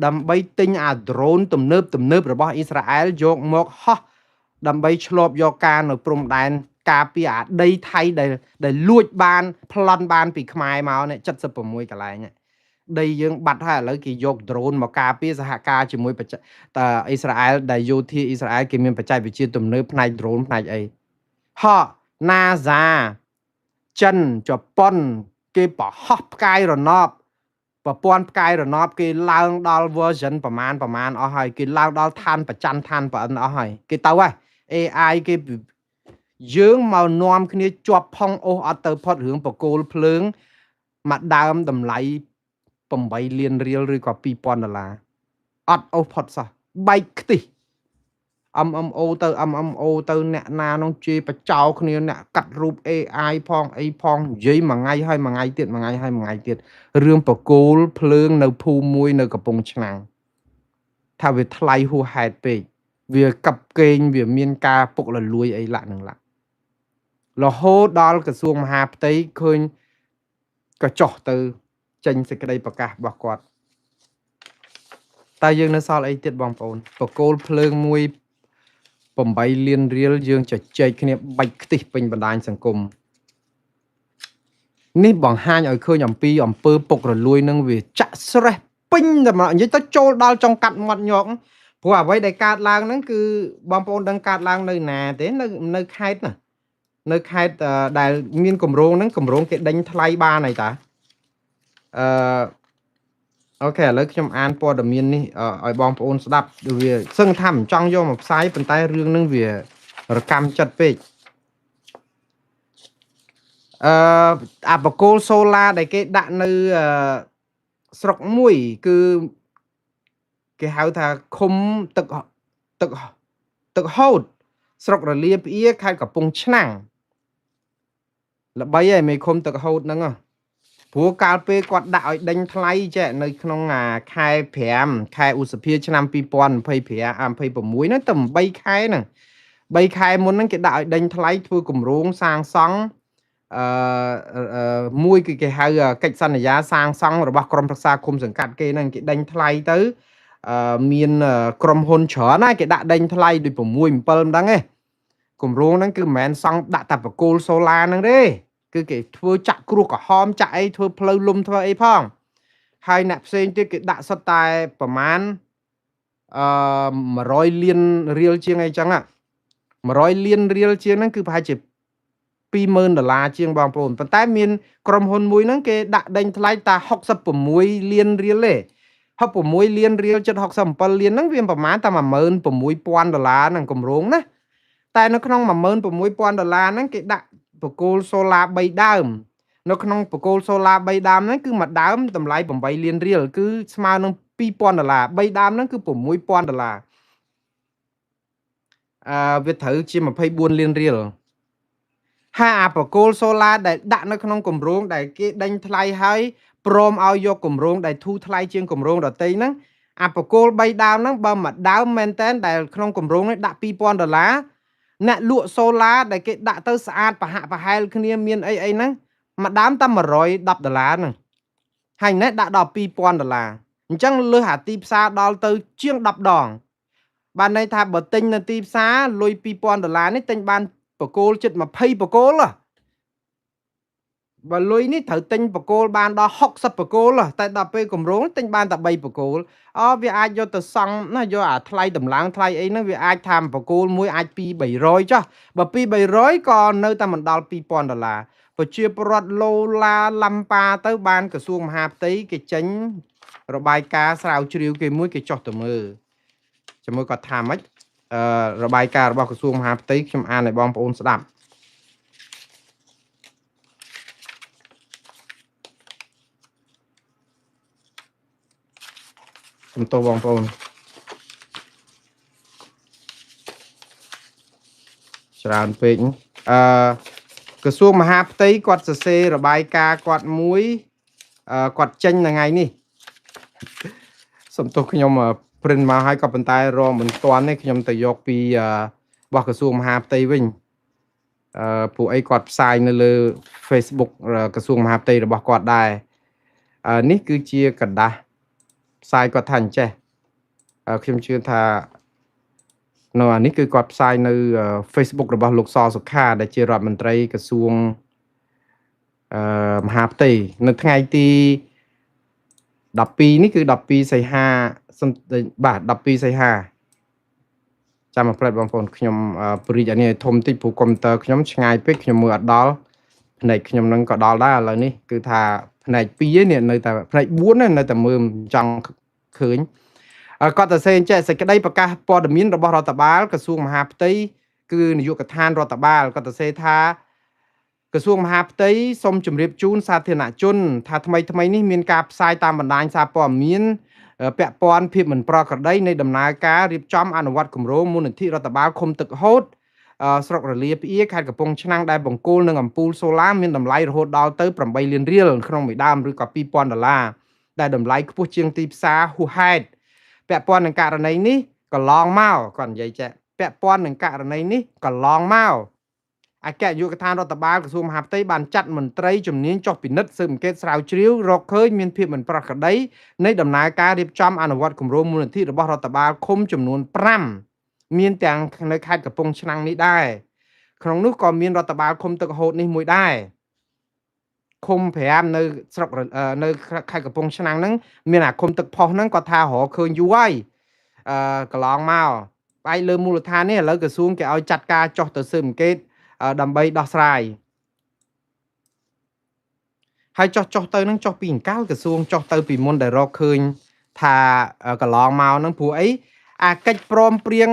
ដើម្បីទិញអាដ្រូនទំនើបរបស់អ៊ីស្រាអែលយកមកហោះដើម្បីឆ្លប់យកការនៅព្រំដែនការពារអាដីថៃដែលលួចបានប្លន់បានពីខ្មែរមកនេះ76កន្លែងដីយើងបាត់ហើយឥឡូវគេយកដ្រូនមកការពារសហការជាមួយតអ៊ីស្រាអែលដែលយោធាអ៊ីស្រាអែលគេមានបច្ចេកវិទ្យាទំនើបផ្នែកដ្រូនផ្នែកអីហោះ NASA ចិនជប៉ុនគេប្រហោះផ្កាយរណបប្រព័ន្ធផ្កាយរណបគេឡើងដល់ version ប្រមាណអស់ហើយគេឡើងដល់ឋានប្រច័ណ្ឌឋានប្រអិនអស់ហើយគេទៅហើយ AI គេយើងមកនាំគ្នាជាប់ផុងអូសអត់ទៅផុតរឿងបកគោលភ្លើងមួយដើមតម្លៃ$8លានឬក៏$2000អត់អូសផុតសោះបែកខ្ទិះ MMO ទៅអ្នកណានោះជេរបចោគ្នាអ្នកកាត់រូប AI ផងអីផងនិយាយមួយថ្ងៃហើយមួយថ្ងៃទៀតរឿងបកគោលភ្លើងនៅភូមិមួយនៅកំពង់ឆ្នាំងថាវាថ្លៃហួសហេតុពេកវាកັບកេងវាមានការពុករលួយអីឡាក់នឹងឡាក់រហូតដល់ក្រសួងមហាផ្ទៃឃើញក៏ចោះទៅចេញសេចក្តីប្រកាសរបស់គាត់តែយើងនៅសល់អីទៀតបងប្អូនបកគោលភ្លើងមួយ$8លានយើងជជែកគ្នាបាច់ខ្ទិះពេញបណ្ដាញសង្គមនេះបង្ហាញឲ្យឃើញអំពីអំពើពុករលួយនឹងវាចាក់ស្រេះពេញតែមកនិយាយទៅចូលដល់ចុងកាត់មាត់ញោកព្រោះអ្វីដែលកើតឡើងហ្នឹងគឺបងប្អូនដឹងកើតឡើងនៅណាទេនៅខេត្តណានៅខេត្តដែលមានគម្រោងហ្នឹងគម្រោងគេដេញថ្លៃបានហើយតាអូខេឥឡូវខ្ញុំអានព័ត៌មាននេះឲ្យបងប្អូនស្ដាប់វាសឹងថាមិនចង់យកមកផ្សាយប៉ុន្តែរឿងហ្នឹងវារកម្មចិត្តពេកអាបកគោលសូឡាដែលគេដាក់នៅស្រុកមួយគឺគេហៅថាឃុំទឹកហូតស្រុករលាផ្អៀខេត្តកំពង់ឆ្នាំងល្បីហើយមេឃុំទឹកហូតហ្នឹងព្រោះកាលពេលគាត់ដាក់ឲ្យដេញថ្លៃចេះនៅក្នុងខែ5ខែឧសភាឆ្នាំ2025 26ហ្នឹងទៅ8ខែហ្នឹង3ខែមុនហ្នឹងគេដាក់ឲ្យដេញថ្លៃធ្វើគម្រោងសាងសង់មួយគឺគេហៅកិច្ចសន្យាសាងសង់របស់ក្រុមប្រឹក្សាគុំសង្កាត់គេហ្នឹងគេដេញថ្លៃទៅមានក្រុមហ៊ុនច្រើនណាគេដាក់ដេញថ្លៃដូច6 7មិនដឹងទេគម្រោងហ្នឹងគឺមិនមែនសង់ដាក់តែបកគោលសូឡាហ្នឹងទេគឺគេធ្វើចាក់គ្រោះក្រហមចាក់អីធ្វើផ្លូវលំធ្វើអីផងហើយអ្នកផ្សេងទៀតគេដាក់សុទ្ធតែប្រមាណ100លានរៀលជាងអីចឹង100លានរៀលជាងហ្នឹងគឺប្រហែលជា$20,000ជាងបងប្អូនប៉ុន្តែមានក្រុមហ៊ុនមួយហ្នឹងគេដាក់ដេញថ្លៃតា66លានរៀលទេ66លានរៀលជិត67លានហ្នឹងវាប្រមាណតែ$16,000ហ្នឹងគម្រោងណាតែនៅក្នុង$16,000ហ្នឹងគេដាក់បកគោលសូឡា3ដើមនៅក្នុងបកគោលសូឡា3ដើមហ្នឹងគឺមួយដើមតម្លៃ8លានរៀលគឺស្មើនឹង$2,000 3ដើមហ្នឹងគឺ$6,000វាត្រូវជា24លានរៀលហើយអាបកគោលសូឡាដែលដាក់នៅក្នុងគម្រោងដែលគេដេញថ្លៃហើយព្រមឲ្យយកគម្រោងដែលធូរថ្លៃជាងគម្រោងដទៃហ្នឹងអាបកគោល3ដើមហ្នឹងបើមួយដើមមែនតែនដែលក្នុងគម្រោងនេះដាក់$2,000អ្នកលក់សូឡាដែលគេដាក់ទៅស្អាតប្រហាក់ប្រហែលគ្នាមានអីហ្នឹងមួយដើមតែ$110ហ្នឹងហើយនេះដាក់ដល់$2,000អញ្ចឹងលើសអាទីផ្សារដល់ទៅជាង10ដងបានន័យថាបើទិញនៅទីផ្សារលុយ$2,000នេះទិញបានបកគោលជិត20បកគោល បើលុយនេះត្រូវទិញបកគោលបានដល់60បកគោលតែដល់ពេលគម្រោងទិញបានតែ3បកគោលវាអាចយកទៅសង់ណាយកអាថ្លៃតម្លើងថ្លៃអីហ្នឹងវាអាចថាបកគោលមួយអាច2 300ចុះបើ2 300ក៏នៅតែមិនដល់$2000ប្រជាពលរដ្ឋឡូឡាឡំប៉ាទៅបានក្រសួងមហាផ្ទៃគេចេញរបាយការណ៍ស្រាវជ្រាវគេមួយគេចោះទៅមើលជាមួយគាត់ថាម៉េចរបាយការណ៍របស់ក្រសួងមហាផ្ទៃខ្ញុំអានឲ្យបងប្អូនស្ដាប់សំទោសបងប្អូនច្រើនពេកក្រសួងមហាផ្ទៃគាត់សរសេររបាយការណ៍គាត់មួយគាត់ចេញថ្ងៃនេះសំទោសខ្ញុំព្រិនមកហើយក៏ប៉ុន្តែរងមិនទាន់ទេខ្ញុំទៅយកពីរបស់ក្រសួងមហាផ្ទៃវិញពួកអីគាត់ផ្សាយនៅលើ Facebook ក្រសួងមហាផ្ទៃរបស់គាត់ដែរនេះគឺជាกระดาษផ្សាយគាត់ថាអញ្ចេះខ្ញុំជឿថានៅអានេះគឺគាត់ផ្សាយនៅ Facebook របស់លោកសសុខាដែលជារដ្ឋមន្ត្រីក្រសួងមហាផ្ទៃនៅថ្ងៃទី12នេះគឺ12សីហាបាទ12សីហាចាំមកផ្លែតបងប្អូនខ្ញុំព្រីកអានេះធំតិចព្រោះកុំព្យូទ័រខ្ញុំឆ្ងាយពេកខ្ញុំមើលអត់ដល់ផ្នែកខ្ញុំនឹងក៏ដល់ដែរឥឡូវនេះគឺថាផ្នែក2ឯនេះនៅតែផ្នែក4នៅតែមើលចង់ឃើញគាត់ទៅសេអញ្ចេះសេចក្តីប្រកាសព័ត៌មានរបស់រដ្ឋបាលក្រសួងមហាផ្ទៃគឺនាយកដ្ឋានរដ្ឋបាលគាត់ទៅសេថាក្រសួងមហាផ្ទៃសូមជម្រាបជូនសាធារណជនថាថ្មីនេះមានការផ្សាយតាមបណ្ដាញសារព័ត៌មានពាក់ព័ន្ធភាពមិនប្រក្រតីនៃដំណើរការរៀបចំអនុវត្តគម្រោងមូលនិធិរដ្ឋបាលឃុំទឹកហូតស្រុករលាផ្អៀខេត្តកំពង់ឆ្នាំងដែលបង្គោលនឹងអំពូលសូឡាមានតម្លៃរហូតដល់ទៅ8លានរៀលក្នុងមួយដើមឬក៏$2000ដែលតម្លៃខ្ពស់ជាងទីផ្សារហួសហេតុពាក់ព័ន្ធនឹងករណីនេះកន្លងមកគាត់និយាយចេះពាក់ព័ន្ធនឹងករណីនេះកន្លងមកអគ្គនាយកដ្ឋានរដ្ឋបាលក្រសួងមហាផ្ទៃបានចាត់មន្ត្រីជំនាញចុះពិនិត្យស៊ើបអង្កេតស្រាវជ្រាវរកឃើញមានភាពមិនប្រក្រតីនៃដំណើរការរៀបចំអនុវត្តគម្រោងមូលនិធិរបស់រដ្ឋបាលឃុំចំនួន5មានទាំងនៅខេត្តកំពង់ឆ្នាំងនេះដែរក្នុងនោះក៏មានរដ្ឋបាលឃុំទឹកហូតនេះមួយដែរឃុំ5នៅស្រុកនៅខេត្តកំពង់ឆ្នាំងហ្នឹងមានអាឃុំទឹកផុសហ្នឹងគាត់ថារកឃើញយូរហើយកន្លងមកបែរលើមូលដ្ឋាននេះឥឡូវក្រសួងគេឲ្យចាត់ការចុះទៅស៊ើបអង្កេតដើម្បីដោះស្រាយហើយចុះទៅនឹងចុះពីអង្កលក្រសួងចុះទៅពីមុនដែលរកឃើញថាកន្លងមកនឹងព្រោះអីអាកិច្ចព្រមព្រៀង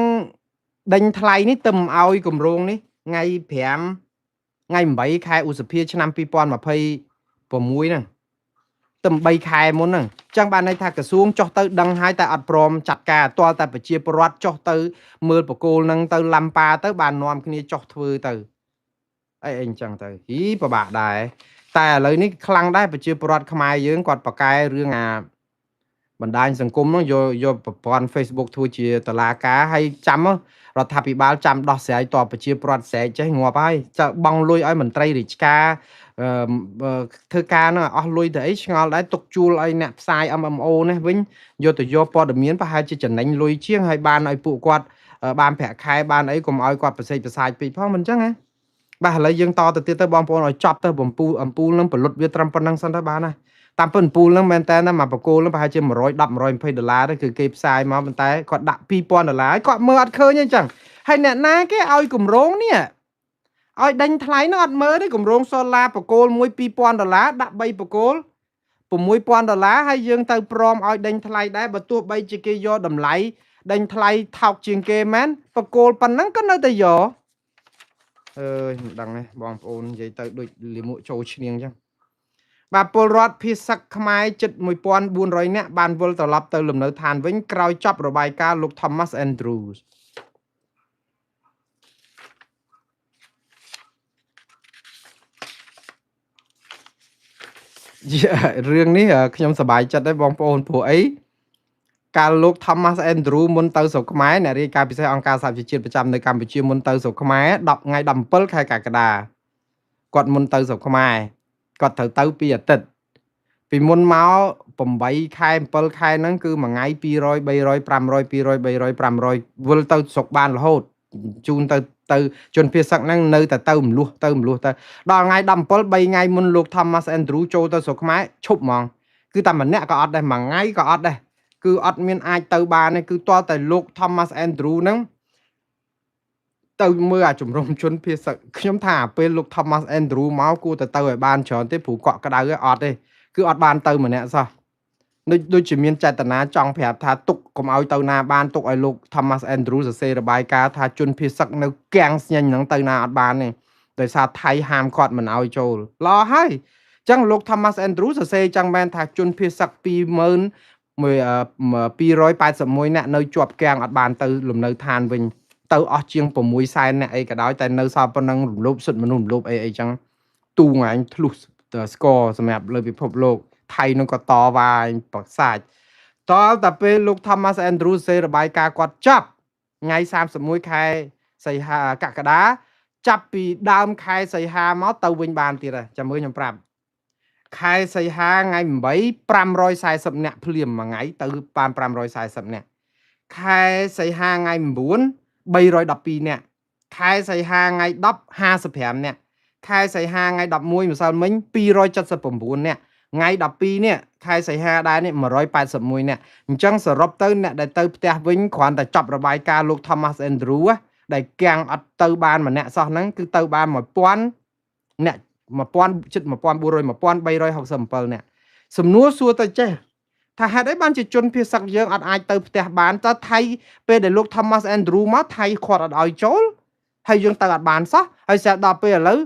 ដេញថ្លៃនេះទៅមិនឲ្យគម្រោងនេះថ្ងៃ8ខែឧសភាឆ្នាំ2026ហ្នឹងទៅ3ខែមុនហ្នឹងអញ្ចឹងបានន័យថាក្រសួងចុះទៅដឹងហើយតែអត់ព្រមចាត់ការទាល់តែប្រជាពលរដ្ឋចុះទៅមើលបកគោលហ្នឹងទៅឡំប៉ាទៅបាននាំគ្នាចុះធ្វើទៅអីអញ្ចឹងទៅពិបាកដែរតែឥឡូវនេះខ្លាំងដែរប្រជាពលរដ្ឋខ្មែរយើងគាត់ប្រកែរឿងអាបណ្ដាញសង្គមហ្នឹងយកប្រព័ន្ធ Facebook ធ្វើជាតឡាការហើយចាំរដ្ឋាភិបាលចាំដោះស្រាយតបប្រជាពលរដ្ឋស្រែកចេះងាប់ហើយចាបងលុយឲ្យមន្ត្រីរាជការធ្វើការហ្នឹងអស់លុយទៅអីឆ្ងល់ដែរទុកជួលឲ្យអ្នកផ្សាយ MMO នេះវិញយកទៅយកព័ត៌មានប្រហែលជាចំណេញលុយជាងហើយបានឲ្យពួកគាត់បានប្រាក់ខែបានអីកុំឲ្យគាត់ប្រសិទ្ធប្រសាយពេកផងមិនអញ្ចឹងណាបាទឥឡូវយើងតទៅទៀតទៅបងប្អូនឲ្យចប់ទៅអំពូលនឹងផលិតវាត្រឹមប៉ុណ្្នឹងសិនទៅបានណាតាមពិតអំពូលនឹងមែនតើណាមកបកគោលនឹងប្រហែលជា$110-$120ទៅគឺគេផ្សាយមកប៉ុន្តែគាត់ដាក់$2000គាត់មើលអត់ឃើញទេអញ្ចឹងហើយអ្នកណាគេឲ្យគម្រោងនេះឲ្យដេញថ្លៃនោះអត់មើលទេគម្រោងសូឡាបកគោលមួយ$2000ដាក់3បកគោល$6000ហើយយើងទៅព្រមឲ្យដេញថ្លៃដែរបើទោះបីជាគេយកតម្លៃដេញថ្លៃថោកជាងគេមែនបកគោលប៉ុណ្ណឹងក៏នៅតែយកមិនដឹងទេបងប្អូននិយាយទៅដូចលាមកចូលឈ្នៀងអញ្ចឹងបាទពលរដ្ឋភៀសឹកខ្មែរជិត1400នាក់បានវិលត្រឡប់ទៅលំនៅឋានវិញក្រោយចប់របាយការណ៍លោក Thomas Andrews រឿងនេះខ្ញុំសប្បាយចិត្តដែរបងប្អូនព្រោះអីកាលលោក Thomas Andrews មុនទៅស្រុកខ្មែរអ្នករាយការណ៍ពិសេសអង្គការសហប្រជាជាតិប្រចាំនៅកម្ពុជាមុនទៅស្រុកខ្មែរថ្ងៃ17ខែកក្កដាគាត់មុនទៅស្រុកខ្មែរគាត់ត្រូវទៅពីអាទិត្យពីមុនមក8ខែ7ខែហ្នឹងគឺមួយថ្ងៃ200 300 500 200 300 500វិលទៅស្រុកបានរហូត ជូនទៅជនភៀសសឹកហ្នឹងនៅតែទៅមលោះទៅដល់ថ្ងៃ17 3ថ្ងៃមុនលោក Thomas Andrew ចូលទៅស្រុកខ្មែរឈប់ហ្មងគឺតែម្នាក់ក៏អត់ដែរមួយថ្ងៃក៏អត់ដែរគឺអត់មានអាចទៅបានទេគឺទាល់តែលោក Thomas Andrew ហ្នឹងទៅមើលអាជំរំជនភៀសសឹកខ្ញុំថាពេលលោក Thomas Andrew មកគួរតែទៅឲ្យបានច្រើនទេព្រោះកក់ក្ដៅអត់ទេគឺអត់បានទៅម្នាក់សោះដូចជាមានចេតនាចង់ប្រាប់ថាទុកកុំឲ្យទៅណាបានទុកឲ្យលោក Thomas Andrew សរសេររបាយការណ៍ថាជនភៀសសឹកនៅគាំងស្ញែងហ្នឹងទៅណាអត់បានទេដោយសារថៃហាមគាត់មិនឲ្យចូលល្អហើយអញ្ចឹងលោក Thomas Andrew សរសេរចឹងមែនថាជនភៀសសឹក 281 នាក់នៅជាប់គាំងអត់បានទៅលំនៅឋានវិញទៅអស់ជាង 6 សែនអ្នកអីក៏ដោយតែនៅសល់ប៉ុណ្ណឹងរំលោភសិទ្ធិមនុស្សរំលោភអីចឹងទូងឯងធ្លុះស្គរសម្រាប់លើពិភពលោកថៃនឹងក៏តវ៉ាប្រសាចតតែពេលលោក Thomas Andrew សេរបាយការណ៍គាត់ចាប់ថ្ងៃ31 ខែសីហាកក្កដាចាប់ពីដើមខែសីហាមកទៅវិញបានទៀតហើយចាំមើលខ្ញុំប្រាប់ខែសីហាថ្ងៃ8 540នាក់ភ្លាមមួយថ្ងៃទៅបាន540នាក់ខែសីហាថ្ងៃ9 312នាក់ខែសីហាថ្ងៃ10 55នាក់ខែសីហាថ្ងៃ11ម្សិលមិញ279នាក់ថ្ងៃ12នេះខែសីហាដែរនេះ181នាក់អញ្ចឹងសរុបទៅអ្នកដែលទៅផ្ទះវិញគ្រាន់តែចាប់របាយការណ៍លោក Thomas Andrew ដែលគាំងអត់ទៅបានម្នាក់សោះហ្នឹងគឺទៅបាន1000អ្នក1000ជិត1400 1367នាក់សំណួរសួរទៅចេះថាហេតុអីបានជាជនភៀសសឹកយើងអត់អាចទៅផ្ទះបានតើថៃពេលដែលលោក Thomas Andrew មកថៃគាត់អត់ឲ្យចូលហើយយើងទៅអត់បានសោះហើយស្រាប់ដល់ពេលឥឡូវ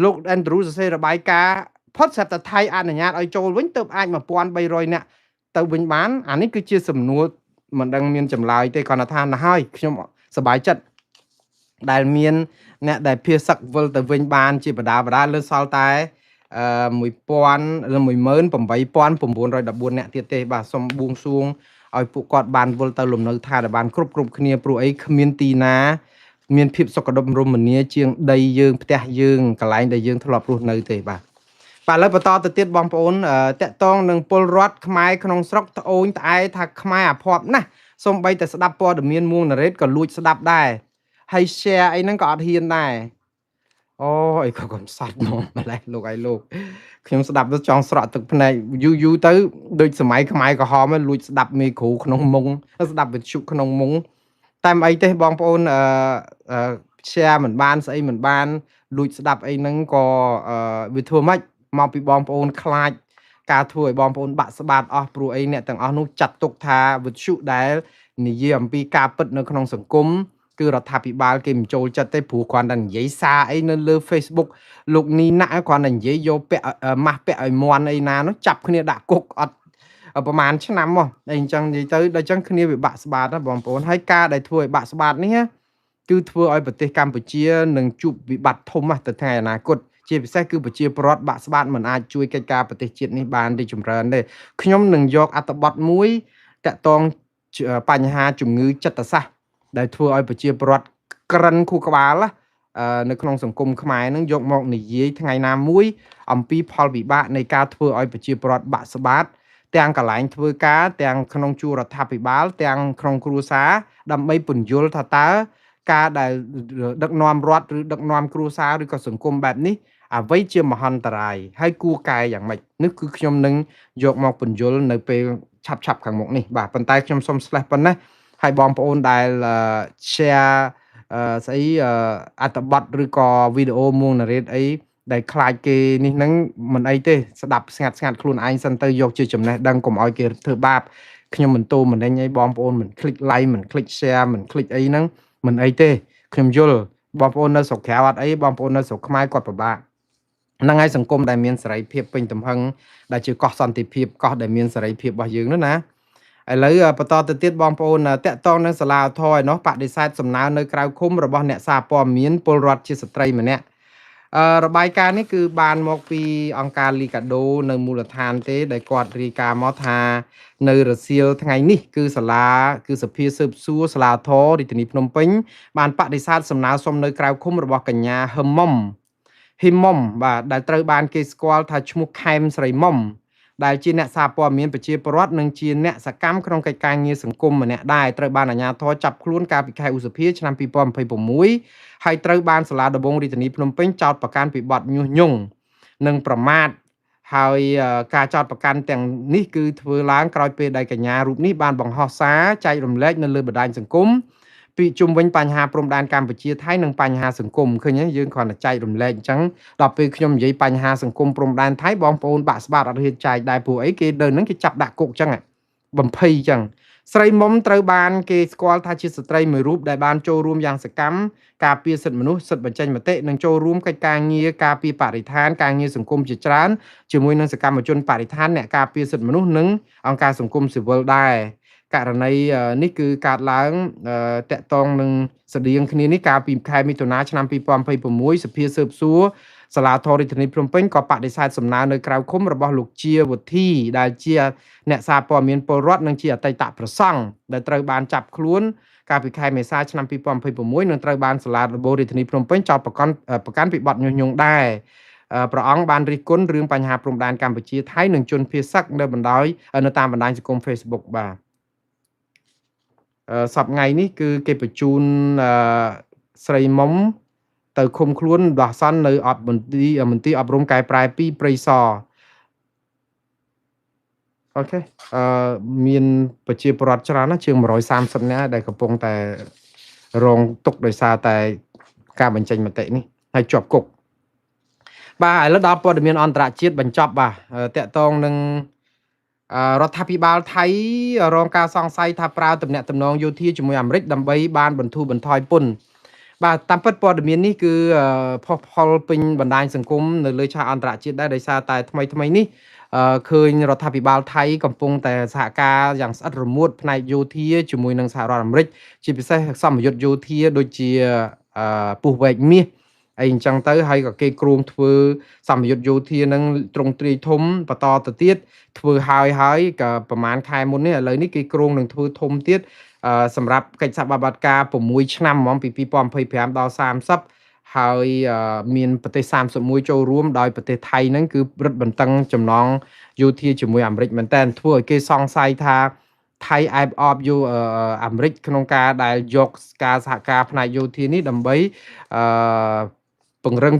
លោក Andrew សរសេររបាយការណ៍ផុតស្រាប់តែថៃអនុញ្ញាតឲ្យចូលវិញទៅអាច1300នាក់ទៅវិញបានអានេះគឺជាសំណួរមិនដឹងមានចម្លើយទេគាត់ថាណាហើយខ្ញុំសប្បាយចិត្តដែលមានអ្នកដែលភៀសសឹកវិលទៅវិញបានជាបដាលើសល់តែ18914នាក់ទៀតទេបាទសូមបួងសួងឲ្យពួកគាត់បានវិលទៅលំនៅឋានបានគ្រប់គ្នាព្រោះអីគ្មានទីណាមានភាពសុខដុមរមនាជាងដីយើងផ្ទះយើងកន្លែងដែលយើងធ្លាប់រស់នៅទេបាទឥឡូវបន្តទៅទៀតបងប្អូនតកតងនឹងពលរដ្ឋខ្មែរក្នុងស្រុកត្អូញត្អែថាខ្មែរអាភ័ព្វណាស់សូម្បីតែស្ដាប់ព័ត៌មានមួងណារ៉េតក៏លួចស្ដាប់ដែរហើយ share អីហ្នឹងក៏អត់ហ៊ានដែរអូអីក៏កំសត់មកម្លេះលោកឲ្យលោកខ្ញុំស្ដាប់ទៅចង់ស្រក់ទឹកភ្នែកយូរទៅដូចសម័យខ្មែរក្រហមលួចស្ដាប់មេគ្រូក្នុងមុងស្ដាប់វិទ្យុក្នុងមុងតែមិនអីទេបងប្អូនshare មិនបានស្អីមិនបានលួចស្ដាប់អីហ្នឹងក៏វាធ្វើម៉េចមកពីបងប្អូនខ្លាចការធ្វើឲ្យបងប្អូនបាក់ស្បាតអស់ព្រោះអីអ្នកទាំងអស់នោះចាត់ទុកថាវិទ្យុដែលនិយាយអំពីការពិតនៅក្នុងសង្គមគឺរដ្ឋាភិបាលគេមិនចូលចិត្តទេព្រោះគ្រាន់តែនិយាយសារអីនៅលើ Facebook លោកនីណាគ្រាន់តែនិយាយយកពាក់ម៉ាស់ពាក់ឲ្យមន់អីណានោះចាប់គ្នាដាក់គុកអត់ប្រហែលឆ្នាំមកអីអញ្ចឹងនិយាយទៅដល់អញ្ចឹងគ្នាវាបាក់ស្បាតណាបងប្អូនហើយការដែលធ្វើឲ្យបាក់ស្បាតនេះគឺធ្វើឲ្យប្រទេសកម្ពុជានឹងជួបវិបត្តិធំទៅថ្ងៃអនាគតជាពិសេសគឺប្រជាពលរដ្ឋបាក់ស្បាតមិនអាចជួយកិច្ចការប្រទេសជាតិនេះបានរីចម្រើនទេខ្ញុំនឹងយកអត្ថបទមួយតាក់ទងបញ្ហាជំងឺចិត្តសាស្ត្រដែលធ្វើឲ្យប្រជាពលរដ្ឋក្រិនខួរក្បាលនៅក្នុងសង្គមខ្មែរនឹងយកមកនិយាយថ្ងៃណាមួយអំពីផលវិបាកនៃការធ្វើឲ្យប្រជាពលរដ្ឋបាក់ស្បាតទាំងកន្លែងធ្វើការទាំងក្នុងជួររដ្ឋាភិបាលទាំងក្នុងគ្រួសារដើម្បីពន្យល់ថាតើការដែលដឹកនាំរដ្ឋឬដឹកនាំគ្រួសារឬក៏សង្គមបែបនេះអ្វីជាមហន្តរាយហើយគួរកែយ៉ាងម៉េចនេះគឺខ្ញុំនឹងយកមកពន្យល់នៅពេលឆាប់ខាងមុខនេះបាទប៉ុន្តែខ្ញុំសូមស្លេះប៉ុណ្ណេះហើយបងប្អូនដែល share ស្អីអត្ថបទឬក៏វីដេអូមួងណារ៉េតអីដែលខ្លាចគេនេះហ្នឹងមិនអីទេស្ដាប់ស្ងាត់ខ្លួនឯងសិនទៅយកជាចំណេះដឹងកុំឲ្យគេធ្វើបាបខ្ញុំមិនទូមិនអីបងប្អូនមិនคลิก like មិនคลิก share មិនคลิกអីហ្នឹងមិនអីទេខ្ញុំយល់បងប្អូននៅស្រុកក្រៅអត់អីបងប្អូននៅស្រុកខ្មែរគាត់ពិបាកហ្នឹងហើយសង្គមដែលមានសេរីភាពពេញទំហឹងដែលជាកោះសន្តិភាពកោះដែលមានសេរីភាពរបស់យើងនោះណាឥឡូវបន្តទៅទៀតបងប្អូនតាក់ទងនឹងសាលាឧទ្ធរឯនោះបដិសេធសំណើនៅក្រៅឃុំរបស់អ្នកសារព័ត៌មានពលរដ្ឋជាស្ត្រីម្នាក់របាយការណ៍នេះគឺបានមកពីអង្គការលីកាដូនៅមូលដ្ឋានទេដែលគាត់រាយការណ៍មកថានៅរសៀលថ្ងៃនេះគឺសាលាគឺសភាស៊ើបសួរសាលាឧទ្ធររាជធានីភ្នំពេញបានបដិសេធសំណើសុំនៅក្រៅឃុំរបស់កញ្ញាហ៊ឹមមុំបាទដែលត្រូវបានគេស្គាល់ថាឈ្មោះខែមស្រីមុំ ដែលជាអ្នកសារព័ត៌មានប្រជាពលរដ្ឋនិងជាអ្នកសកម្មក្នុងកិច្ចការងារសង្គមម្នាក់ដែរត្រូវបានអាជ្ញាធរចាប់ខ្លួនកាលពីខែឧសភាឆ្នាំ2026ហើយត្រូវបានសាលាដំបងរាជធានីភ្នំពេញចោទប្រកាន់ពីបទញុះញង់និងប្រមាថហើយការចោទប្រកាន់ទាំងនេះគឺធ្វើឡើងក្រោយពេលដែលកញ្ញារូបនេះបានបង្ហោះសារចែករំលែកនៅលើបណ្ដាញសង្គមពីជុំវិញបញ្ហាព្រំដែនកម្ពុជាថៃនិងបញ្ហាសង្គមឃើញទេយើងគ្រាន់តែចែករំលែកអញ្ចឹងដល់ពេលខ្ញុំនិយាយបញ្ហាសង្គមព្រំដែនថៃបងប្អូនបាក់ស្បាតអត់ហ៊ានចែកដែរព្រោះអីគេនៅហ្នឹងគេចាប់ដាក់គុកអញ្ចឹងបំភ័យអញ្ចឹងស្រីមុំត្រូវបានគេស្គាល់ថាជាស្ត្រីមួយរូបដែលបានចូលរួមយ៉ាងសកម្មការពារសិទ្ធិមនុស្សសិទ្ធិបញ្ចេញមតិនិងចូលរួមកិច្ចការងារការពារបរិស្ថានការងារសង្គមជាច្រើនជាមួយនឹងសកម្មជនបរិស្ថានអ្នកការពារសិទ្ធិមនុស្សនិងអង្គការសង្គមស៊ីវិលដែរករណីនេះគឺកើតឡើងតាក់ទងនឹងស្តៀងគ្នានេះកាលពីខែមិថុនាឆ្នាំ2026សភាស៊ើបសួរសាលាធររាជធានីភ្នំពេញក៏បដិសេធសំណើនៅក្រៅឃុំរបស់លោកជាវុធីដែលជាអ្នកសារព័ត៌មានពលរដ្ឋនិងជាអតីតប្រសង់ដែលត្រូវបានចាប់ខ្លួនកាលពីខែមេសាឆ្នាំ2026និងត្រូវបានសាលាដំបងរាជធានីភ្នំពេញចោទប្រកាន់ពីបទញុះញង់ដែរព្រះអង្គបានរិះគន់រឿងបញ្ហាព្រំដែនកម្ពុជាថៃនិងជនភៀសសឹកនៅតាមបណ្ដាញសង្គម Facebook បាទសប្តាហ៍ថ្ងៃនេះគឺគេបញ្ជូនស្រីមុំទៅឃុំខ្លួនដោះសន្ននៅមន្ទីរអប់រំកែប្រែ2ព្រៃសរអូខេមានប្រជាពលរដ្ឋច្រើនណាស់ជាង130នាក់ដែលកំពុងតែរងទុក្ខដោយសារតែការបញ្ចេញមតិនេះហើយជាប់គុកបាទឥឡូវដល់ព័ត៌មានអន្តរជាតិបញ្ចប់បាទតកតងនឹងរដ្ឋាភិបាលថៃរងការសង្ស័យថាប្រើទំនាក់ទំនងយោធាជាមួយអាមេរិកដើម្បីបានបន្ធូរបន្ថយពន្ធបាទតាមពិតព័ត៌មាននេះគឺផុសផុលពេញបណ្ដាញសង្គមនៅលើឆាកអន្តរជាតិដែរដោយសារតែថ្មីនេះឃើញរដ្ឋាភិបាលថៃកំពុងតែសហការយ៉ាងស្អិតរមួតផ្នែកយោធាជាមួយនឹងសហរដ្ឋអាមេរិកជាពិសេសសម្ពយុទ្ធយោធាដូចជាពុះវែកមាសអីអញ្ចឹងទៅហើយក៏គេគ្រោងធ្វើសម្ពយុទ្ធយោធានឹងទ្រង់ទ្រាយធំបន្តទៅទៀតធ្វើហើយក៏ប្រហែលខែមុននេះឥឡូវនេះគេគ្រោងនឹងធ្វើធំទៀតសម្រាប់កិច្ចសហប្រតិបត្តិការ6ឆ្នាំហ្មងពី2025ដល់30ហើយមានប្រទេស31ចូលរួមដោយប្រទេសថៃហ្នឹងគឺរឹតបន្តឹងចំណងយោធាជាមួយអាមេរិកមែនតើធ្វើឲ្យគេសង្ស័យថាថៃអែបអបយកអាមេរិកក្នុងការដែលយកការសហការផ្នែកយោធានេះដើម្បីពង្រឹង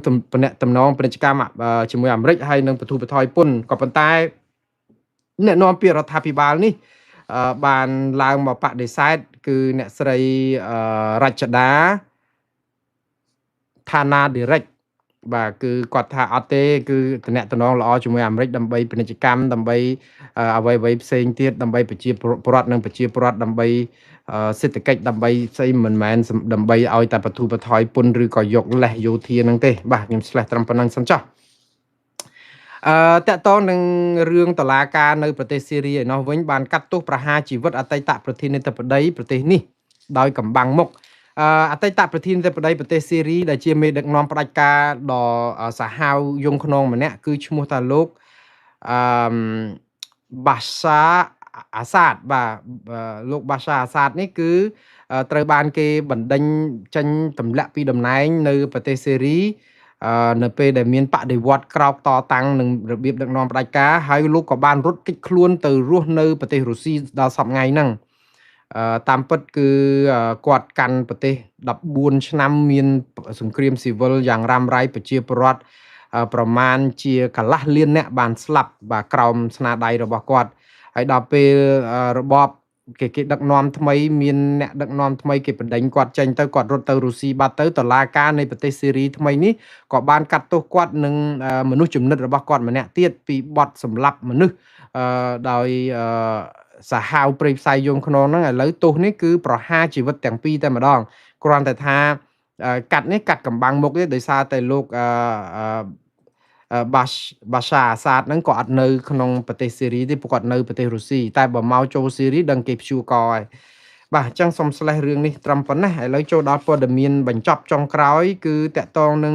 ទំនងពាណិជ្ជកម្មជាមួយអាមេរិកហើយនឹងបន្ធូរបន្ថយពន្ធក៏ប៉ុន្តែអ្នកនាំពាក្យរដ្ឋាភិបាលនេះបានឡើងមកបដិសេធគឺអ្នកស្រីរចដាឋានាឌីរិកបាទគឺគាត់ថាអត់ទេគឺតំណែងល្អជាមួយអាមេរិកដើម្បីពាណិជ្ជកម្មដើម្បីអ្វីផ្សេងទៀតដើម្បីប្រជាពលរដ្ឋនិងប្រជាពលរដ្ឋដើម្បីសេដ្ឋកិច្ចដើម្បីផ្សេងមិនមែនដើម្បីឲ្យតែបន្ធូរបន្ថយពន្ធឬក៏យកលេសយោធាហ្នឹងទេបាទខ្ញុំឆ្លេះត្រឹមប៉ុណ្្នឹងសិនចុះតកតងនឹងរឿងតុលាការនៅប្រទេសស៊ីរីឯនោះវិញបានកាត់ទោសប្រហារជីវិតអតីតប្រធានាធិបតីប្រទេសនេះដោយកំបាំងមុខអតីតប្រធានាធិបតីប្រទេសស៊ីរីដែលជាមេដឹកនាំផ្ដាច់ការដ៏សាហាវយងខ្នងម្នាក់គឺឈ្មោះថាលោកបាសាអាសាតបាទលោកបាសាអាសាតនេះគឺត្រូវបានគេបណ្ដេញចេញទម្លាក់ពីតំណែងនៅប្រទេសស៊ីរីនៅពេលដែលមានបដិវត្តក្រោកតតាំងនឹងរបៀបដឹកនាំផ្ដាច់ការហើយលោកក៏បានរត់គេចខ្លួនទៅរស់នៅប្រទេសរុស្ស៊ីដល់សប្តាហ៍ថ្ងៃហ្នឹងតាមពិតគឺគាត់កាន់ប្រទេស14ឆ្នាំមានសង្គ្រាមស៊ីវិលយ៉ាងរ៉ាំរ៉ៃប្រជាពលរដ្ឋប្រមាណជាកន្លះលានអ្នកបានស្លាប់បាទក្រោមស្នាដៃរបស់គាត់ហើយដល់ពេលរបបគេដឹកនាំថ្មីមានអ្នកដឹកនាំថ្មីគេបណ្ដេញគាត់ចេញទៅគាត់រត់ទៅរុស្ស៊ីបាត់ទៅតុលាការនៃប្រទេសស៊ីរីថ្មីនេះក៏បានកាត់ទោសគាត់នឹងមនុស្សចំណិតរបស់គាត់ម្នាក់ទៀតពីបទសម្លាប់មនុស្សដោយសាហាវព្រៃផ្សៃយងខ្នងហ្នឹងឥឡូវទោសនេះគឺប្រហារជីវិតទាំងពីរតែម្ដងគ្រាន់តែថាកាត់កំបាំងមុខទេដោយសារតែលោកបាសាអាសាតហ្នឹងក៏អត់នៅក្នុងប្រទេសស៊ីរីទេព្រោះគាត់នៅប្រទេសរុស្ស៊ីតែបើមកចូលស៊ីរីដឹងគេព្យួរកហើយបាទអញ្ចឹងសូមស្លេះរឿងនេះត្រឹមប៉ុណ្ណេះឥឡូវចូលដល់ព័ត៌មានបញ្ចប់ចុងក្រោយគឺតកតងនឹង